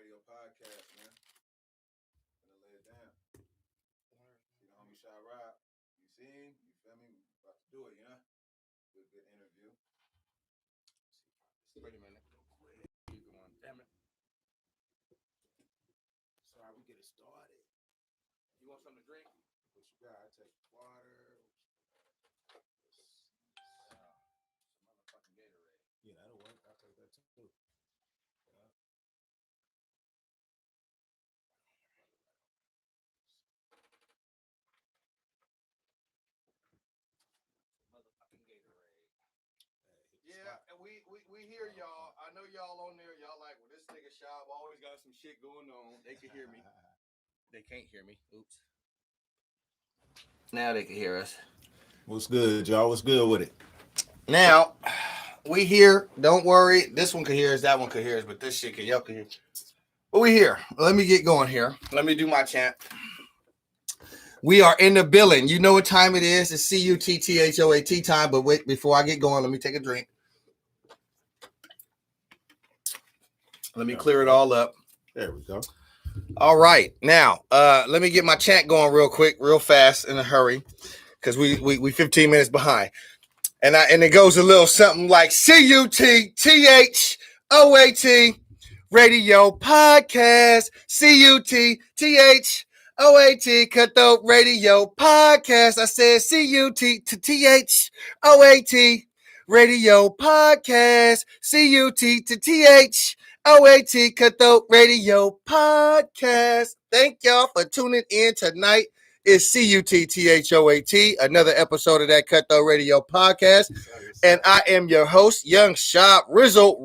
Radio Podcast, man. Gonna lay it down. See the homie Shy Rob. You see him? You feel me? About to do it, you know? Good interview. Wait a minute. Keep going. Damn it. Sorry, we get it started. You want something to drink? What you got? I take water. Some motherfucking Gatorade. Yeah, that'll work. I'll take that too. Yeah. Motherfucking Gatorade. Yeah, and we hear y'all. I know y'all on there. Y'all like, well, this nigga Shop always got some shit going on. They can hear me. They can't hear me. Oops. Now they can hear us. What's good, y'all? What's good with it? Now, we here. Don't worry. This one can hear us. That one can hear us. But this shit y'all can hear. But we here. Let me get going here. Let me do my chant. We are in the building. You know what time it is. It's CUTTHOAT time. But wait, before I get going, let me take a drink. Let me clear it all up. There we go. All right. Now, let me get my chant going real quick, real fast, in a hurry. Because we 15 minutes behind. And it goes a little something like CUTTHOAT Radio Podcast. CUTTHOAT Cutthroat Radio Podcast. I said CUTTHOAT Radio Podcast. CUTTHOAT Cutthroat Radio Podcast. Thank y'all for tuning in tonight. It's CUTTHOAT, another episode of that Cutthroat Radio Podcast. And I am your host, Young Shop Rizzo.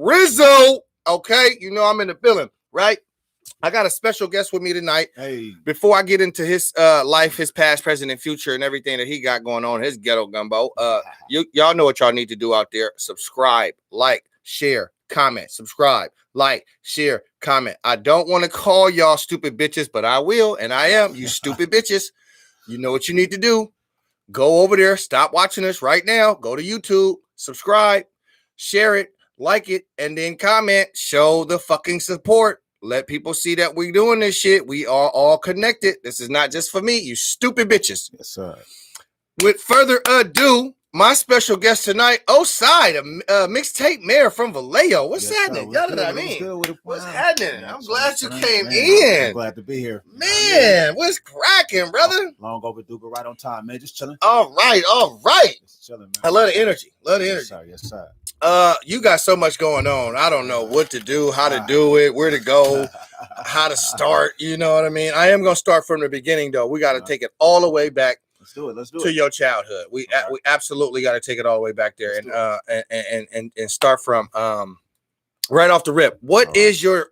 Okay, you know I'm in the building, right? I got a special guest with me tonight. Hey. Before I get into his life, his past, present, and future, and everything that he got going on, his ghetto gumbo, y'all know what y'all need to do out there. Subscribe, like, share, comment, subscribe, like, share, comment. I don't want to call y'all stupid bitches, but I will, and I am. You stupid bitches. You know what you need to do. Go over there. Stop watching us right now. Go to YouTube. Subscribe. Share it. Like it. And then comment. Show the fucking support. Let people see that we doing this shit. We are all connected. This is not just for me. You stupid bitches. Yes, sir. With further ado, my special guest tonight, Oscyi, MixtapeMayor from Vallejo. What's happening? Y'all know what I mean? What's happening? I'm glad you came in. I'm glad to be here. Man, what's cracking, brother? Long overdue, but right on time, man. Just chilling. All right. Just chilling, man. I love the energy. Yes, sir. You got so much going on. I don't know what to do, how to do it, where to go, how to start. You know what I mean? I am going to start from the beginning, though. We got to take it all the way back. Let's do it. To your childhood. We absolutely got to take it all the way back there and start from right off the rip. What is your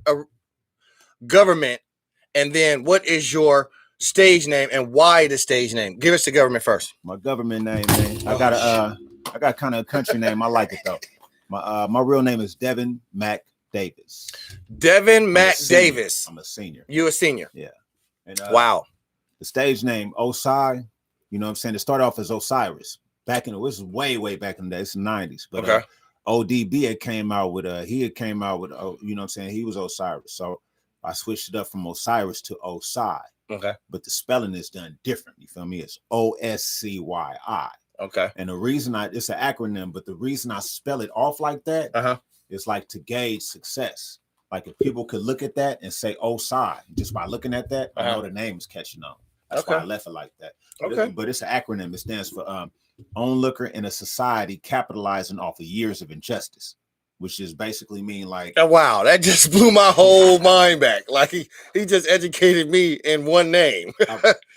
government, and then what is your stage name, and why the stage name? Give us the government first. My government name, man. I got kind of a country name. I like it though. My real name is Devin Mac Davis. Devin Mac Davis. I'm a senior. You a senior? Yeah. And wow. The stage name Oscyi. You know what I'm saying? It started off as Osiris. This is way back in the day. It's the 90s. But okay. ODB had came out with you know what I'm saying? He was Osiris. So I switched it up from Osiris to Oscyi. Okay. But the spelling is done different. You feel me? It's Oscyi. Okay. And the reason it's an acronym, but the reason I spell it off like that is like to gauge success. Like if people could look at that and say Oscyi, just by looking at that, I know the name is catching on. That's why I left it like that. But it's an acronym. It stands for onlooker in a society capitalizing off of years of injustice, which is basically mean like. Oh, wow, that just blew my whole mind back. Like he just educated me in one name.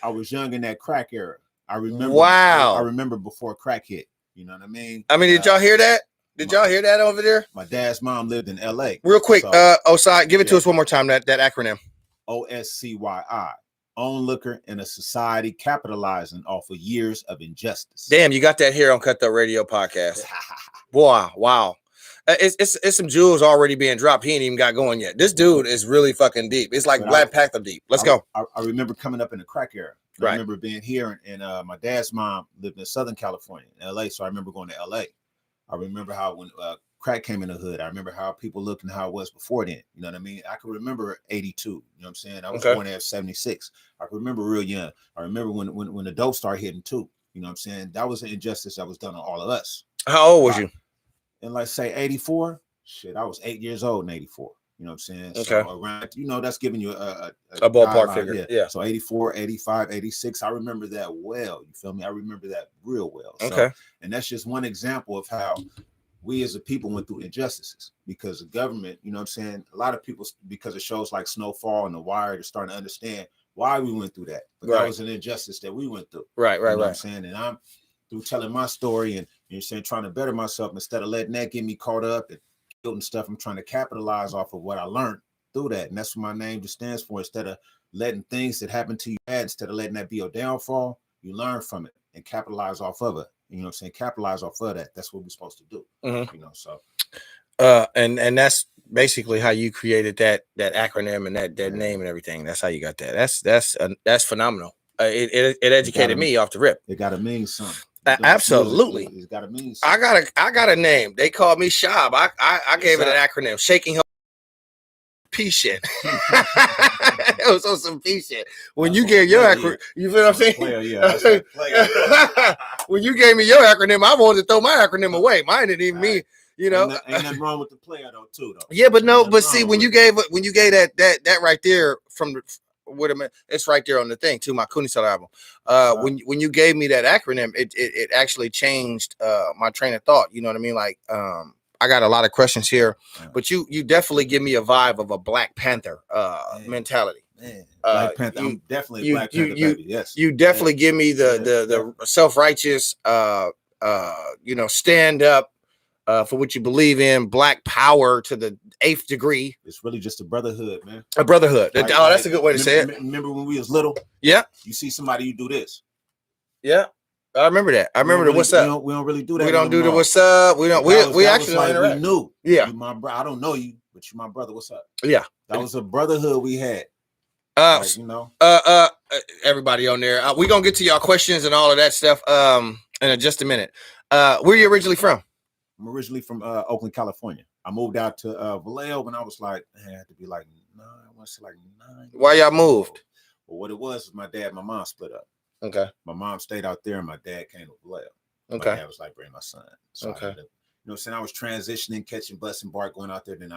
I was young in that crack era. I remember. Wow. I remember before crack hit. You know what I mean? Did y'all hear that? Did y'all hear that over there? My dad's mom lived in L.A. Real quick, Oscyi, give it to us one more time. That acronym. Oscyi. Onlooker in a society capitalizing off of years of injustice. Damn, you got that here on Cutthroat Radio Podcast. Wow. It's some jewels already being dropped. He ain't even got going yet. This dude is really fucking deep. It's like Black Panther deep. Let's go. I remember coming up in the crack era. I remember being here, and my dad's mom lived in Southern California, in LA. So I remember going to LA. I remember how when crack came in the hood. I remember how people looked and how it was before then. You know what I mean? I can remember 82. You know what I'm saying? I was born in 76. I can remember real young. I remember when the dope started hitting too. You know what I'm saying? That was an injustice that was done on all of us. How old was you? And like say 84. Shit, I was 8 years old in 84. You know what I'm saying? Okay. So around, that's giving you a ballpark figure. Yeah. So 84, 85, 86. I remember that well. You feel me? I remember that real well. Okay. So, and that's just one example of how we as a people went through injustices because the government, you know what I'm saying? A lot of people, because of shows like Snowfall and The Wire, they're starting to understand why we went through that. But that was an injustice that we went through. Right. You know what I'm saying? And I'm through telling my story and you're saying trying to better myself instead of letting that get me caught up and stuff. I'm trying to capitalize off of what I learned through that, and that's what my name just stands for. Instead of letting things that happen to you bad, instead of letting that be your downfall, you learn from it and capitalize off of it. You know what I'm saying? Capitalize off of that. That's what we're supposed to do. You know, so and that's basically how you created that acronym and that name and everything. That's how you got that. That's phenomenal. It educated me off the rip. It gotta mean something. Absolutely. It's gotta mean something. I got a name. They called me Shab. I gave it an acronym. Shaking P shit. It was on some P shit. When you gave your acronym, you feel what I'm saying? When you gave me your acronym, I wanted to throw my acronym away. Mine didn't even mean, you know. Ain't nothing wrong with the player though, too. Though. Yeah, but no, but see, when you gave that right there from the. Wait a minute, it's right there on the thing too. My Kunisel album. When you gave me that acronym, it actually changed my train of thought. You know what I mean? Like I got a lot of questions here, but you definitely give me a vibe of a Black Panther mentality. Man. Black Panther, I'm definitely Black Panther, baby. Yes, you definitely give me the self-righteous, stand up for what you believe in, Black power to the 8th degree. It's really just a brotherhood, man. A brotherhood. That's a good way to say it. Remember when we was little? Yeah. You see somebody, you do this. Yeah. I remember that. I remember the what's up. We don't really do that. We don't do the what's up. We don't. We actually like we knew. Yeah. You my bro. I don't know you, but you my brother. What's up? Yeah. That was a brotherhood we had. Everybody on there. We're gonna get to y'all questions and all of that stuff in just a minute. Where are you originally from? I'm originally from Oakland, California. I moved out to Vallejo when I was like, I had to be like 9. I want to say like 9. Why y'all moved? Well, what it was my dad and my mom split up. Okay. My mom stayed out there and my dad came to Vallejo. Okay. My dad was like, bring my son. So okay. I was transitioning, catching bus and BART, going out there. Then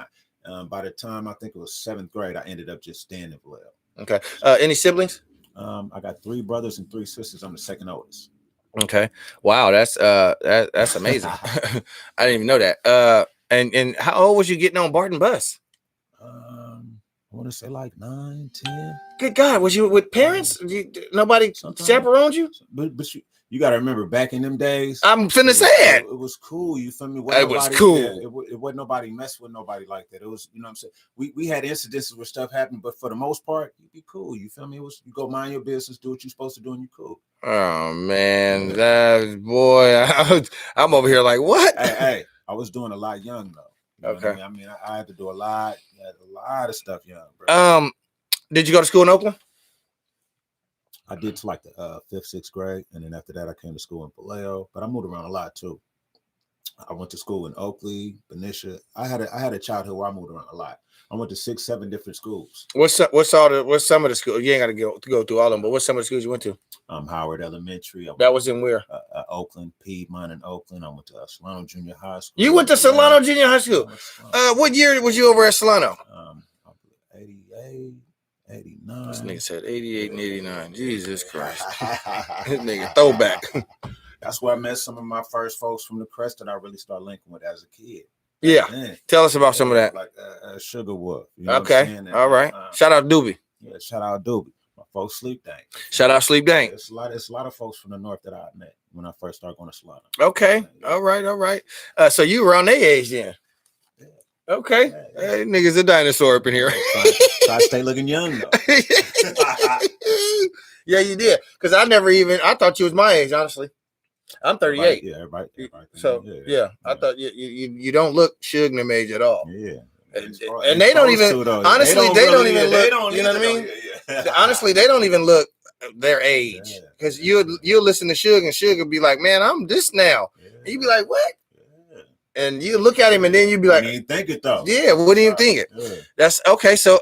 by the time I think it was 7th grade, I ended up just staying in Vallejo. Okay. Any siblings? I got 3 brothers and 3 sisters. I'm the second oldest. Okay. Wow, that's amazing. I didn't even know that. And how old was you getting on BART and bus? I want to say like 9, 10. Good God, was you with parents? Nobody chaperoned you? But you got to remember back in them days. I'm finna say it. It was cool. You feel me? It was cool. It wasn't nobody mess with nobody like that. It was, you know what I'm saying? We had incidences where stuff happened, but for the most part, you'd be cool. You feel me? It was, you go mind your business, do what you're supposed to do, and you cool. Oh man, boy, I'm over here like what? Hey, I was doing a lot young though. You know okay. I mean, I had to do a lot of stuff young, bro. Did you go to school in Oakland? I did to like the 5th, 6th grade, and then after that, I came to school in Vallejo. But I moved around a lot too. I went to school in Oakley, Benicia. I had a childhood where I moved around a lot. I went to 6, 7 different schools. What's some of the schools? You ain't got to go through all of them, but what's some of the schools you went to? Howard Elementary. That was in where? Oakland, Piedmont in Oakland. I went to Solano Junior High School. You went to Solano Junior High School. What year was you over at Solano? 88, 89. This nigga said 88 and 89. Jesus Christ. This nigga throwback. That's where I met some of my first folks from the crest that I really started linking with as a kid. Yeah. Tell us about some of that. Like Sugar Wolf. You know okay. All right. Shout out Doobie. Yeah, shout out Doobie. My folks Sleep Dank. Shout out Sleep Dank. It's a lot of folks from the north that I met when I first started going to Solano. Okay. Yeah. All right. So you were around their age then. Yeah. Okay. Yeah. Hey, niggas a dinosaur up in here. Try to stay looking young though. Yeah, you did. Because I thought you was my age, honestly. I'm 38. Everybody so yeah, I thought you don't look Suge them age at all. Yeah. And they don't even honestly they don't even look, you know what I mean? Honestly, they don't even look their age. Because you'll listen to Suge and Suge will be like, man, I'm this now. And you be like, what? And you look at him, and then you be like, "Didn't think it though." Yeah, what do you think it? Yeah. That's okay. So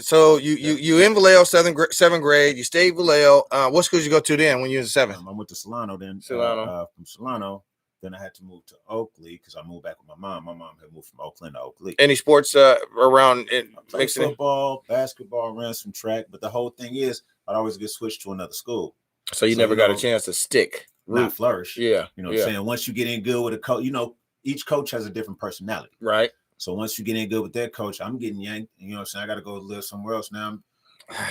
so you in Vallejo, seventh grade. You stayed Vallejo. What schools you go to then when you was 7? I went to Solano. Then from Solano, then I had to move to Oakley because I moved back with my mom. My mom had moved from Oakland to Oakley. Any sports around it? Football, basketball, ran some track. But the whole thing is, I'd always get switched to another school. So you never got a chance to stick, not flourish. Yeah, you know what I'm saying. Once you get in good with a coach, each coach has a different personality, right? So once you get in good with that coach, I'm getting yanked. You know what I'm saying? I got to go live somewhere else now.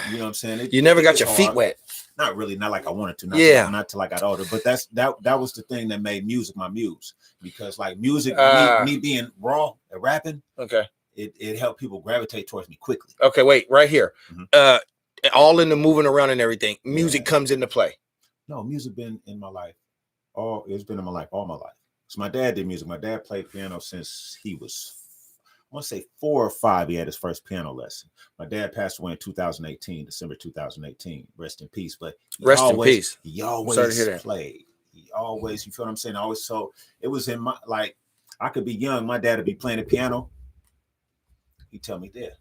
You know what I'm saying? You never got your feet wet. Not really, not like I wanted to. Not till I got older. But that was the thing that made music my muse, because like music, me being raw at rapping, okay, it helped people gravitate towards me quickly. Okay, wait, right here. All in the moving around and everything, music comes into play. No, music been in my life. It's been in my life all my life. So my dad did music. My dad played piano since he was, I want to say 4 or 5. He had his first piano lesson. My dad passed away in 2018, December 2018. Rest in peace. But rest in peace. He always played. He always, you feel what I'm saying? Always. So it was in my, like, I could be young. My dad would be playing the piano. He'd tell me, "There,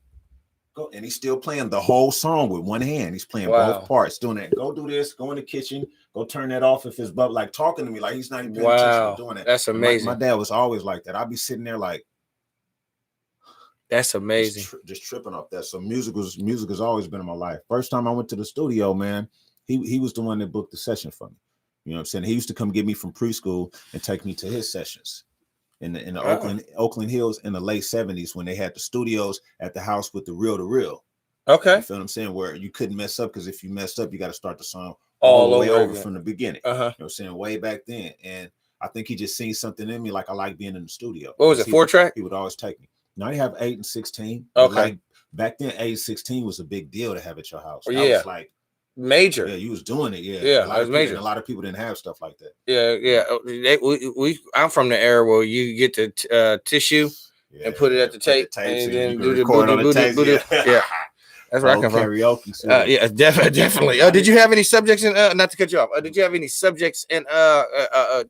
go." And he's still playing the whole song with one hand. He's playing both parts, doing that. Go do this, go in the kitchen, go turn that off if it's bub, like talking to me, like he's not even paying attention to doing it. That's amazing. My dad was always like that. I'd be sitting there like, that's amazing. Just tripping off that. So music has always been in my life. First time I went to the studio, man, he was the one that booked the session for me. You know what I'm saying? He used to come get me from preschool and take me to his sessions in the Oakland Hills in the late 70s when they had the studios at the house with the reel-to-reel. Okay. You feel what I'm saying? Where you couldn't mess up, because if you messed up, you got to start the song all the way over from the beginning. You know what I'm saying? Way back then. And I think he just seen something in me, like I like being in the studio. What was it, 4-track? He would always take me. Now they have 8 and 16. Okay. Like back then, 8 and 16 was a big deal to have at your house. That was like major. Yeah, you was doing it. Yeah, yeah, it was major. A lot of people didn't have stuff like that. Yeah. I'm from the era where you get the tissue and put it at the tape, and then do the booty. Yeah. That's where I come from. Karaoke. Yeah, definitely. Did you have any subjects in? Not to cut you off. Did you have any subjects in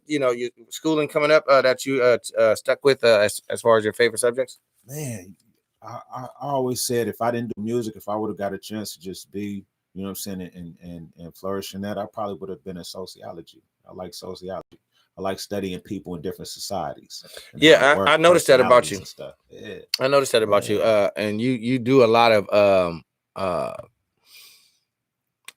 your schooling coming up that you stuck with as far as your favorite subjects? Man, I always said if I didn't do music, if I would have got a chance to just be, you know what I'm saying, and flourish in that, I probably would have been in sociology. I like sociology. I like studying people in different societies. Yeah, I noticed that about you. Yeah. I noticed that about you. And you do a lot of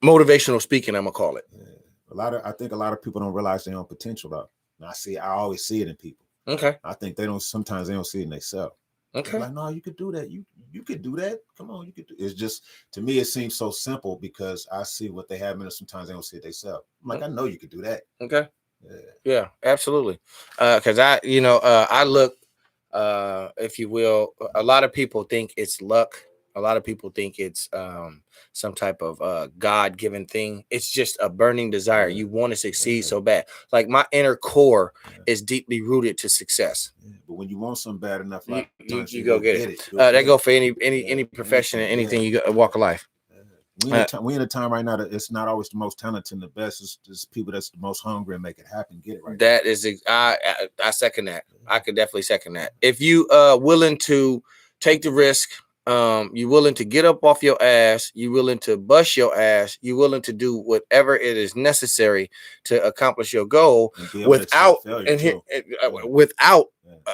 motivational speaking, I'm gonna call it. Yeah. I think a lot of people don't realize their own potential though. And I always see it in people. Okay. I think sometimes they don't see it in themselves. Okay. They're like, no, you could do that. You could do that. Come on, you could do. It's just, to me, it seems so simple because I see what they have in it. Sometimes they don't see it themselves. I'm like, I know you could do that. Okay. Yeah, absolutely. Because I look, if you will, a lot of people think it's luck. A lot of people think it's some type of God-given thing. It's just a burning desire. You want to succeed so bad. Like my inner core is deeply rooted to success. But when you want something bad enough, like you go get it. That go for any profession and anything you walk of life. We in a time right now that it's not always the most talented and the best. It's just people that's the most hungry and make it happen. Get it right. That is, I second that. I could definitely second that. If you willing to take the risk, you willing to get up off your ass, you willing to bust your ass, you willing to do whatever it is necessary to accomplish your goal without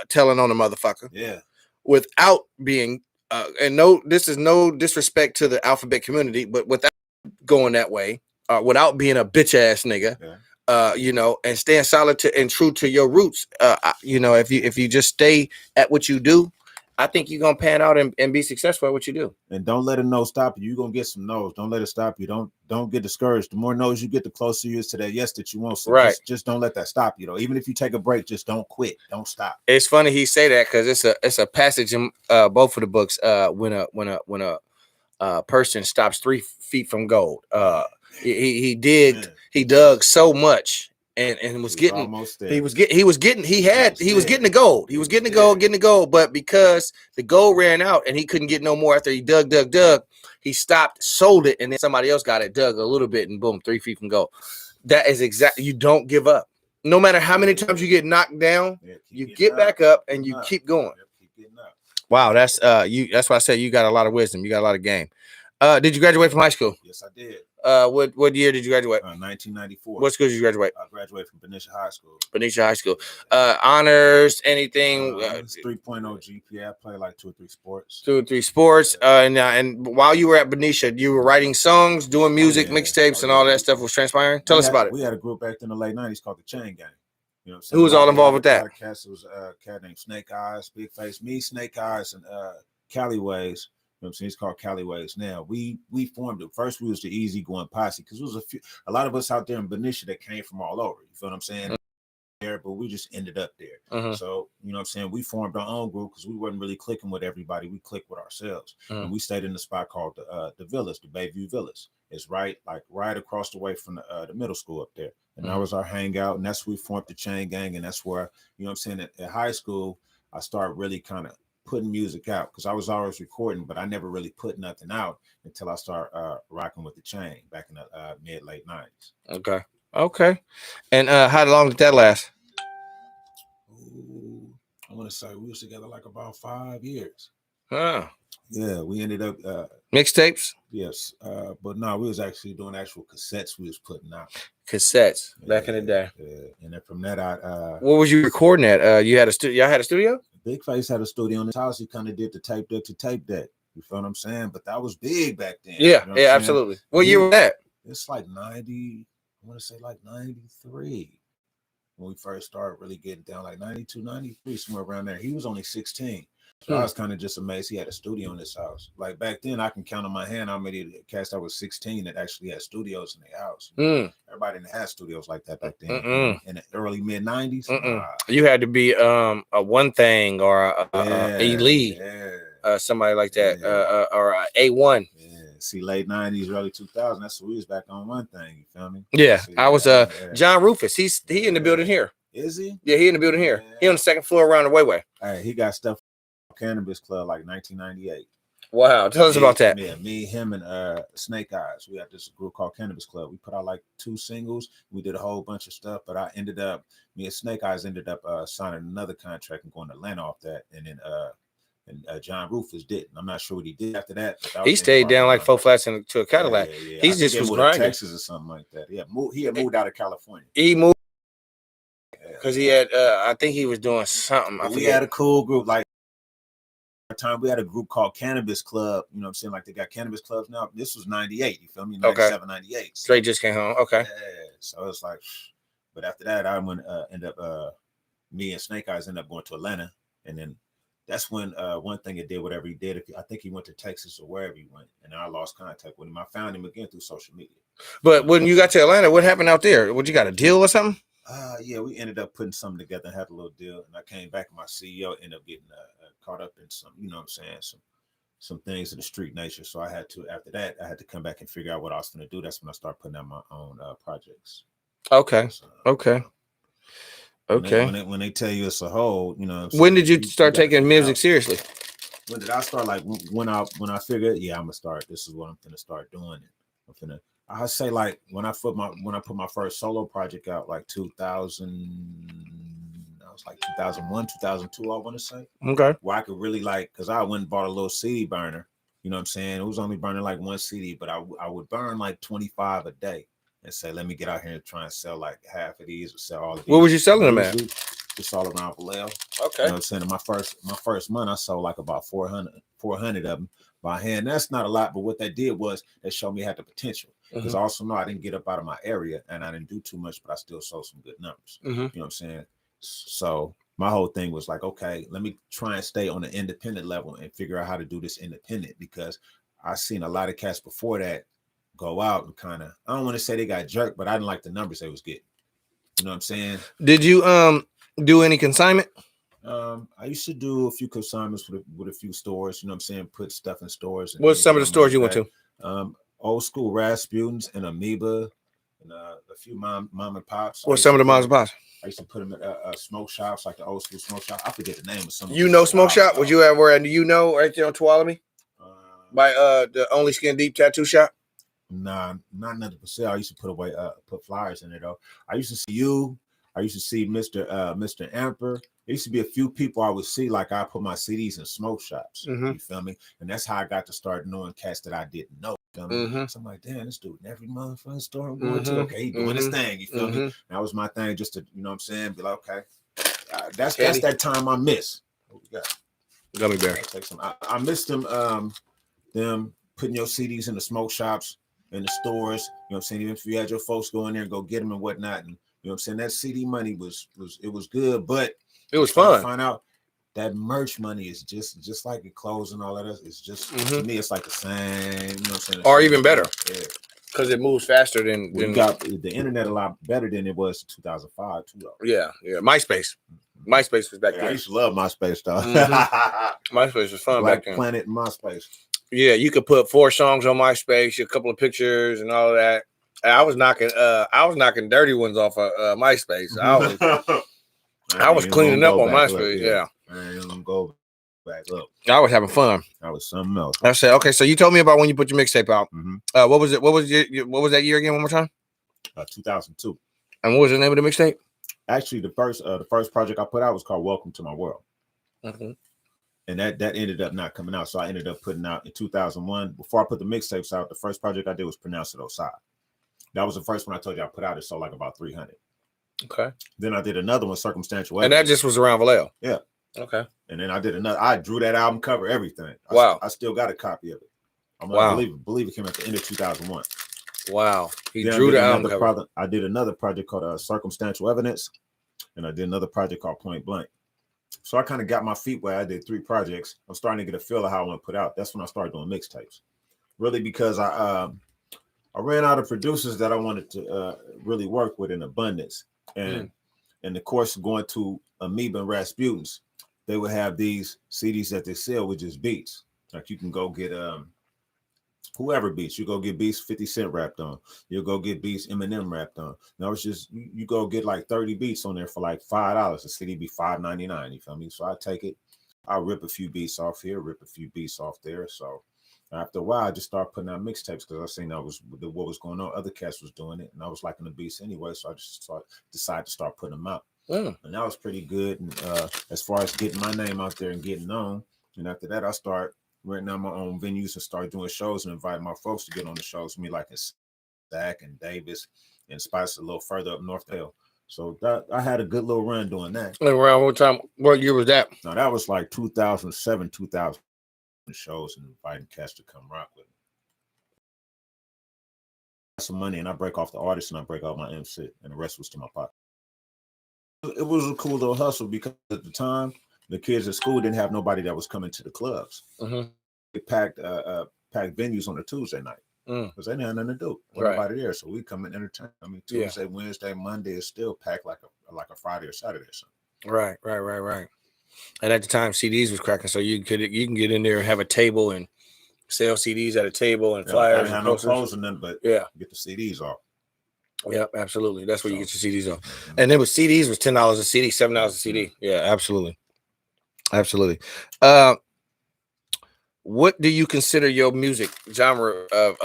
telling on a motherfucker. Yeah. Without being and this is no disrespect to the alphabet community, but without going that way, without being a bitch ass nigga, and staying solid and true to your roots. If you just stay at what you do, I think you're gonna pan out and be successful at what you do. And don't let a no stop you. You're gonna get some no's. Don't let it stop you. Don't get discouraged. The more no's you get, the closer you is to that yes that you want. So just don't let that stop you. Even if you take a break, just don't quit. Don't stop. It's funny he say that because it's a passage in both of the books. When a person stops 3 feet from gold, he dug so much. And was getting the gold. He was getting the gold, but because the gold ran out and he couldn't get no more after he dug, he stopped, sold it, and then somebody else got it, dug a little bit, and boom, 3 feet from gold. That is exactly, you don't give up. No matter how many times you get knocked down, you get back up and you keep going. Keep getting up. Wow, that's you. That's why I say you got a lot of wisdom. You got a lot of game. Did you graduate from high school? Yes, I did. What year did you graduate? 1994. What school did you graduate? I graduated from Benicia High School. Benicia High School. Honors, anything? It's 3.0 GPA. I played like 2 or 3 sports. 2 or 3 sports. And while you were at Benicia, you were writing songs, doing music, mixtapes, and all that stuff was transpiring. Tell us about it. We had a group back in the late 90s called the Chain Gang. You know what I'm saying? Who was all involved with that? It was a cat named Snake Eyes, Big Face, me, Snake Eyes, and Callieways. You know what I'm saying? It's called Callieways now. We formed it. First, we was the easygoing posse because there was a lot of us out there in Benicia that came from all over. You feel what I'm saying? There, but we just ended up there. So, you know what I'm saying? We formed our own group because we wasn't really clicking with everybody. We clicked with ourselves. And we stayed in the spot called the Villas, the Bayview Villas. It's right across the way from the middle school up there. And that was our hangout. And that's where we formed the Chain Gang. And that's where, you know what I'm saying, at high school, I started really kind of putting music out because I was always recording, but I never really put nothing out until I started rocking with the Chain back in the mid-late 90s. Okay. And how long did that last? Ooh, I want to say we was together like about 5 years. Huh. Yeah, we ended up mixtapes. Yes, but no, we was actually doing actual cassettes. We was putting out cassettes back in the day. And then from that, what was you recording at? You had a studio. Y'all had a studio. Big Face had a studio in his house. He kind of did the tape deck to tape deck. You feel what I'm saying? But that was big back then. Yeah, you know yeah, absolutely. What year was that? It's like 90. I want to say like 93 when we first started really getting down, like 92, 93, somewhere around there. He was only 16. So I was kind of just amazed he had a studio in his house. Like back then, I can count on my hand how many cats that was 16 that actually had studios in their house. Everybody didn't have studios like that back then. In the early mid 90s. You had to be a One Thing or a Elite, somebody like that, or a A1. See, late 90s, early 2000s. That's when we was back on One Thing. You feel me? Yeah, see, I was John Rufus. He in the building here. Is he? Yeah, he in the building here. He on the second floor around the Wayway. Hey, he got stuff. Cannabis Club like 1998. Wow, tell us about that. Yeah, me, him, and Snake Eyes. We had this group called Cannabis Club. We put out like 2 singles. We did a whole bunch of stuff, but me and Snake Eyes ended up signing another contract and going to Atlanta off that. And then John Rufus didn't. I'm not sure what he did after that. He stayed down like 4 flats to a Cadillac. Yeah. He just was grinding. Texas or something like that. Yeah, he had moved out of California. He moved because he had. I think he was doing something. We had a cool group like. Time we had a group called Cannabis Club, you know what I'm saying? Like they got cannabis clubs now. This was 98, you feel me? 97, 98. Straight just came home. Okay. Yeah. So it's like, but after that, I went me and Snake Eyes ended up going to Atlanta. And then that's when One Thing it did whatever he did. I think he went to Texas or wherever he went, and I lost contact with him. I found him again through social media. But when you got to Atlanta, what happened out there? What, you got a deal or something? Yeah, we ended up putting something together and had a little deal. And I came back and my CEO ended up getting caught up in some, you know what I'm saying, some things of the street nature. So I had to, after that, I had to come back and figure out what I was going to do. That's when I started putting out my own projects. Okay. So, okay. When they tell you it's a whole, you know. When did you start taking music seriously? When did I start? Like when I figured, yeah, I'm gonna start. This is what I'm gonna start doing. I say like when I put my first solo project out, like 2000, I was like 2001, 2002. I want to say. Okay. Where I could really because I went and bought a little CD burner. You know what I'm saying? It was only burning like 1 CD, but I would burn like 25 a day. And say, let me get out here and try and sell like half of these or sell all of these. What was you selling them at? Just all around Vallejo. Okay. You know what I'm saying? In my first month, I sold like about 400 of them by hand. That's not a lot, but what that did was that showed me I had the potential. Because I also know I didn't get up out of my area and I didn't do too much, but I still sold some good numbers. You know what I'm saying? So my whole thing was like, okay, let me try and stay on the independent level and figure out how to do this independent, because I've seen a lot of cats before that go out and kind of, I don't want to say they got jerked, but I didn't like the numbers they was getting. You know what I'm saying? Did you do any consignment? I used to do a few consignments with a few stores. You know what I'm saying? Put stuff in stores. What's some of the stores you went to? Old school Rasputin's and Amoeba and a few mom and pops. What's some of the moms and pops? I used to put them at smoke shops, like the old school smoke shop. I forget the name of some. You know, smoke shop? Would you ever? And you know, right there on Tuolumne, by the Only Skin Deep tattoo shop. Nah, not nothing for sale. I used to put flyers in there though. I used to see you. I used to see Mr. Amper. There used to be a few people I would see, like I put my CDs in smoke shops. You feel me? And that's how I got to start knowing cats that I didn't know. You feel me? So I'm like, damn, this dude in every motherfucking store I'm going to. Okay, he doing his thing. You feel me? That was my thing, just to, you know what I'm saying? Be like, okay, that's that time I miss. What we got? Gummy bear. Take some. I missed them putting your CDs in the smoke shops, in the stores. You know what I'm saying? Even if you had your folks go in there and go get them and whatnot, and you know what I'm saying, that CD money was good, but it was fun. Find out that merch money is just like the clothes and all of that. It's just to me, it's like the same. You know what I'm saying? Or even better. Yeah. Because it moves faster than we got the internet a lot better than it was in 2005 too. Though. Yeah. MySpace was back then. I used to love MySpace though. MySpace was fun Black back then. Planet MySpace. Yeah, you could put 4 songs on MySpace, a couple of pictures and all of that. I was knocking dirty ones off of MySpace. I was cleaning up on MySpace. Yeah. I ain't gonna go back up. I was having fun. That was something else. I said, okay, so you told me about when you put your mixtape out. What was it? What was that year again? One more time. 2002. And what was the name of the mixtape? Actually, the first project I put out was called "Welcome to My World," and that ended up not coming out. So I ended up putting out in 2001. Before I put the mixtapes out, the first project I did was "Pronounce It Oscyi." That was the first one I told you I put out. It sold like about 300. Okay. Then I did another one, "Circumstantial Evidence." And that just was around Vallejo. Yeah. Okay. And then I did another. I drew that album cover, everything. I still got a copy of it. I believe it came at the end of 2001. Wow. He drew the album cover. I did another project called Circumstantial Evidence, and I did another project called Point Blank. So I kind of got my feet wet. I did 3 projects. I'm starting to get a feel of how I want to put out. That's when I started doing mixtapes. Really, because I ran out of producers that I wanted to really work with in abundance. And in the course of going to Amoeba and Rasputin's, they would have these CDs that they sell with just beats. Like you can go get whoever beats. You go get beats 50 Cent rapped on. You'll go get beats Eminem rapped on. Now it's just you go get like 30 beats on there for like $5. The CD be $5.99. You feel me? So I take it. I'll rip a few beats off here, rip a few beats off there. So after a while, I just started putting out mixtapes because I seen that was what was going on. Other cats was doing it, and I was liking the beats anyway. So I just decided to start putting them out. And that was pretty good. And as far as getting my name out there and getting known, and after that, I start renting out my own venues and start doing shows and inviting my folks to get on the shows with me, like in Stack and Davis and Spice a little further up North Hill. So that I had a good little run doing that. Around what time? What year was that? No, that was like 2007, 2000 shows and inviting cats to come rock with me. Some money and I break off the artist and I break out my MC and the rest was to my pocket. It was a cool little hustle because at the time the kids at school didn't have nobody that was coming to the clubs. It packed venues on a Tuesday night because they didn't have nothing to do. Nobody there, so we come and entertain. I mean, Tuesday, Wednesday, Monday is still packed like a Friday or Saturday or something. Right. And at the time, CDs was cracking, so you can get in there and have a table and sell CDs at a table and flyers. I didn't have no clothes and nothing, but get the CDs off. Yeah, absolutely. That's where you get your CDs off. And then with CDs was $10 a CD, $7 a CD. Yeah, absolutely. What do you consider your music genre of?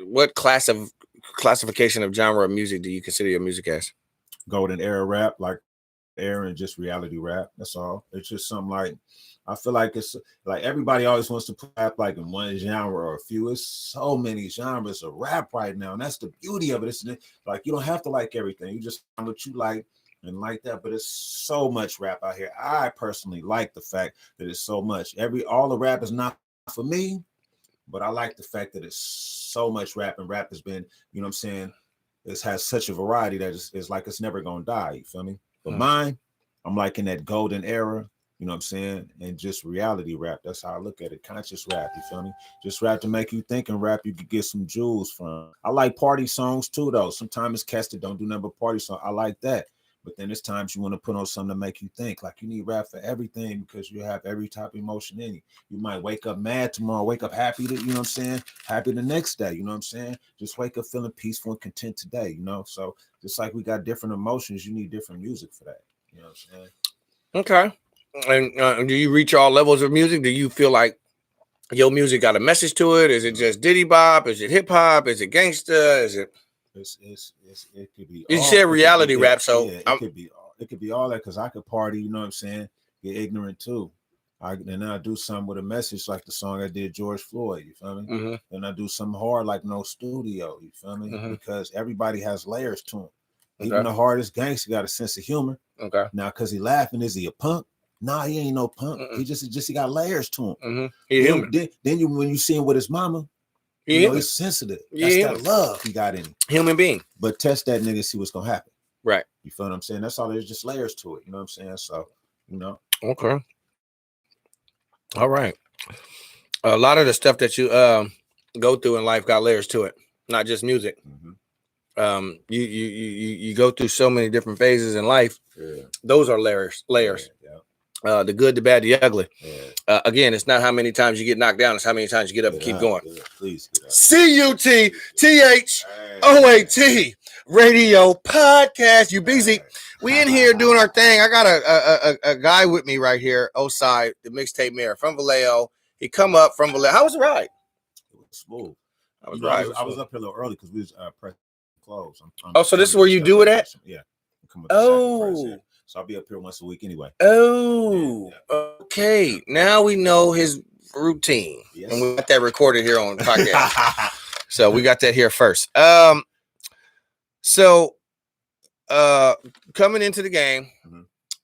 What classification of genre of music do you consider your music as? Golden era rap, like era and just reality rap. That's all. It's just something like I feel like it's like everybody always wants to put rap like in one genre or a few. It's so many genres of rap right now, and that's the beauty of it. It's like you don't have to like everything. You just find what you like and like that. But it's so much rap out here. I personally like the fact that it's so much. All the rap is not for me, but I like the fact that it's so much rap, and rap has been, you know what I'm saying, it has such a variety that it's like it's never gonna die. You feel me? But mine, I'm like in that golden era. You know what I'm saying? And just reality rap. That's how I look at it. Conscious rap. You feel me? Just rap to make you think, and rap you could get some jewels from. I like party songs too, though. Sometimes it's cats that don't do nothing but party songs. I like that. But then there's times you want to put on something to make you think. Like you need rap for everything because you have every type of emotion in you. You might wake up mad tomorrow, wake up happy, you know what I'm saying? Happy the next day, you know what I'm saying? Just wake up feeling peaceful and content today, you know? So just like we got different emotions, you need different music for that. You know what I'm saying? Okay. And do you reach all levels of music? Do you feel like your music got a message to it? Is it just diddy bop? Is it hip hop? Is it gangsta? Is it? it could be. You said reality rap, so yeah, it could be all that because I could party. You know what I'm saying? Get ignorant too. Then I do something with a message like the song I did George Floyd. You feel me? Mm-hmm. Then I do something hard like No Studio. You feel me? Mm-hmm. Because everybody has layers to him. Okay. Even the hardest gangster got a sense of humor. Okay. Now, because he laughing, is he a punk? Nah, he ain't no punk. Mm-mm. He got layers to him. Mm-hmm. He's human. Then when you see him with his mama, he's sensitive. That's that love he got in him. Human being. But test that nigga, see what's gonna happen. Right. You feel what I'm saying? That's all. There's just layers to it. You know what I'm saying? So, Okay. All right. A lot of the stuff that you go through in life got layers to it, not just music. Mm-hmm. You go through so many different phases in life. Yeah. Those are layers. Yeah. The good, the bad, the ugly. Yeah. Again, it's not how many times you get knocked down, it's how many times you get up and keep going. Yeah. Please CUTTHOAT Radio Podcast. You busy? We in here doing our thing. I got a guy with me right here, Oscyi, the MixtapeMayor from Vallejo. He come up from Vallejo. How was the ride? It was smooth. I was up here a little early because we was pressing clothes. So this is where you do it at? Yeah. So I'll be up here once a week anyway. Okay. Now we know his routine. Yes. And we got that recorded here on the podcast. So we got that here first. So coming into the game,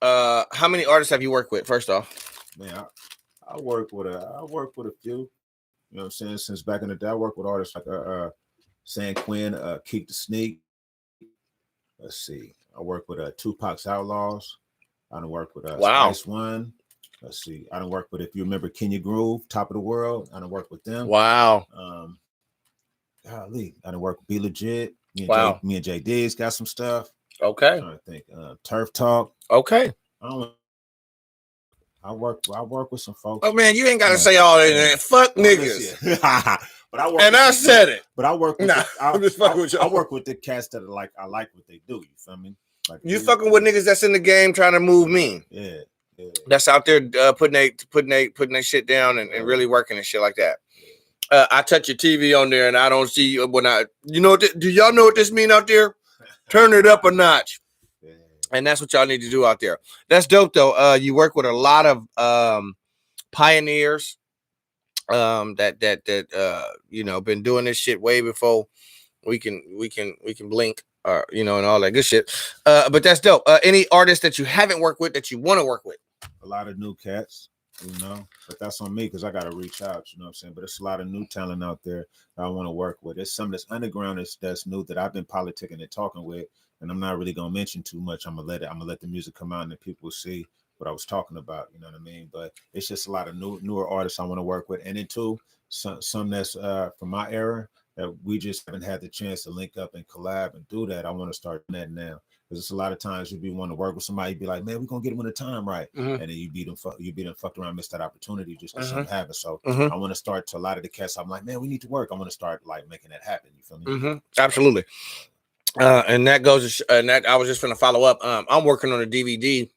how many artists have you worked with? First off, man, I work with a few. You know what I'm saying? Since back in the day, I worked with artists like San Quinn, Keek the Sneak. Let's see. I work with Tupac's Outlaws. I done work with Spice One. Let's see. I done work with, if you remember, Kenya Groove, Top of the World. I done work with them. Wow. Golly, I done work with Be Legit. Me and Jay Diggs got some stuff. Okay. I'm trying to think. Turf Talk. Okay. I work with some folks. Oh man, you ain't gotta say all that. Fuck niggas. But I work. And I said it. But I work with. I'm just fucking with you. I work with the cats that I like what they do. You feel me? Like you fucking with niggas that's in the game trying to move me. Yeah. That's out there putting their shit down and really working and shit like that. I touch your TV on there and I don't see when do y'all know what this mean out there? Turn it up a notch. And that's what y'all need to do out there. That's dope though. You work with a lot of pioneers that been doing this shit way before we can blink and all that good shit. But that's dope. Any artists that you haven't worked with that you want to work with? A lot of new cats, but that's on me because I got to reach out, you know what I'm saying? But it's a lot of new talent out there that I want to work with. There's some that's underground that's new that I've been politicking and talking with, and I'm not really going to mention too much. I'm going to let the music come out and people see what I was talking about, you know what I mean? But it's just a lot of newer artists I want to work with. And then too, some that's from my era that we just haven't had the chance to link up and collab and do that. I want to start doing that now. Because it's a lot of times you'd be wanting to work with somebody, you'd be like, man, we're gonna get them when the time right. Mm-hmm. And then you beat them fucked around, missed that opportunity just because something happened. So I want to start to a lot of the cats. I'm like, man, we need to work. I want to start like making that happen. You feel me? Mm-hmm. Absolutely. And that goes and that I was just gonna follow up. I'm working on a DVD.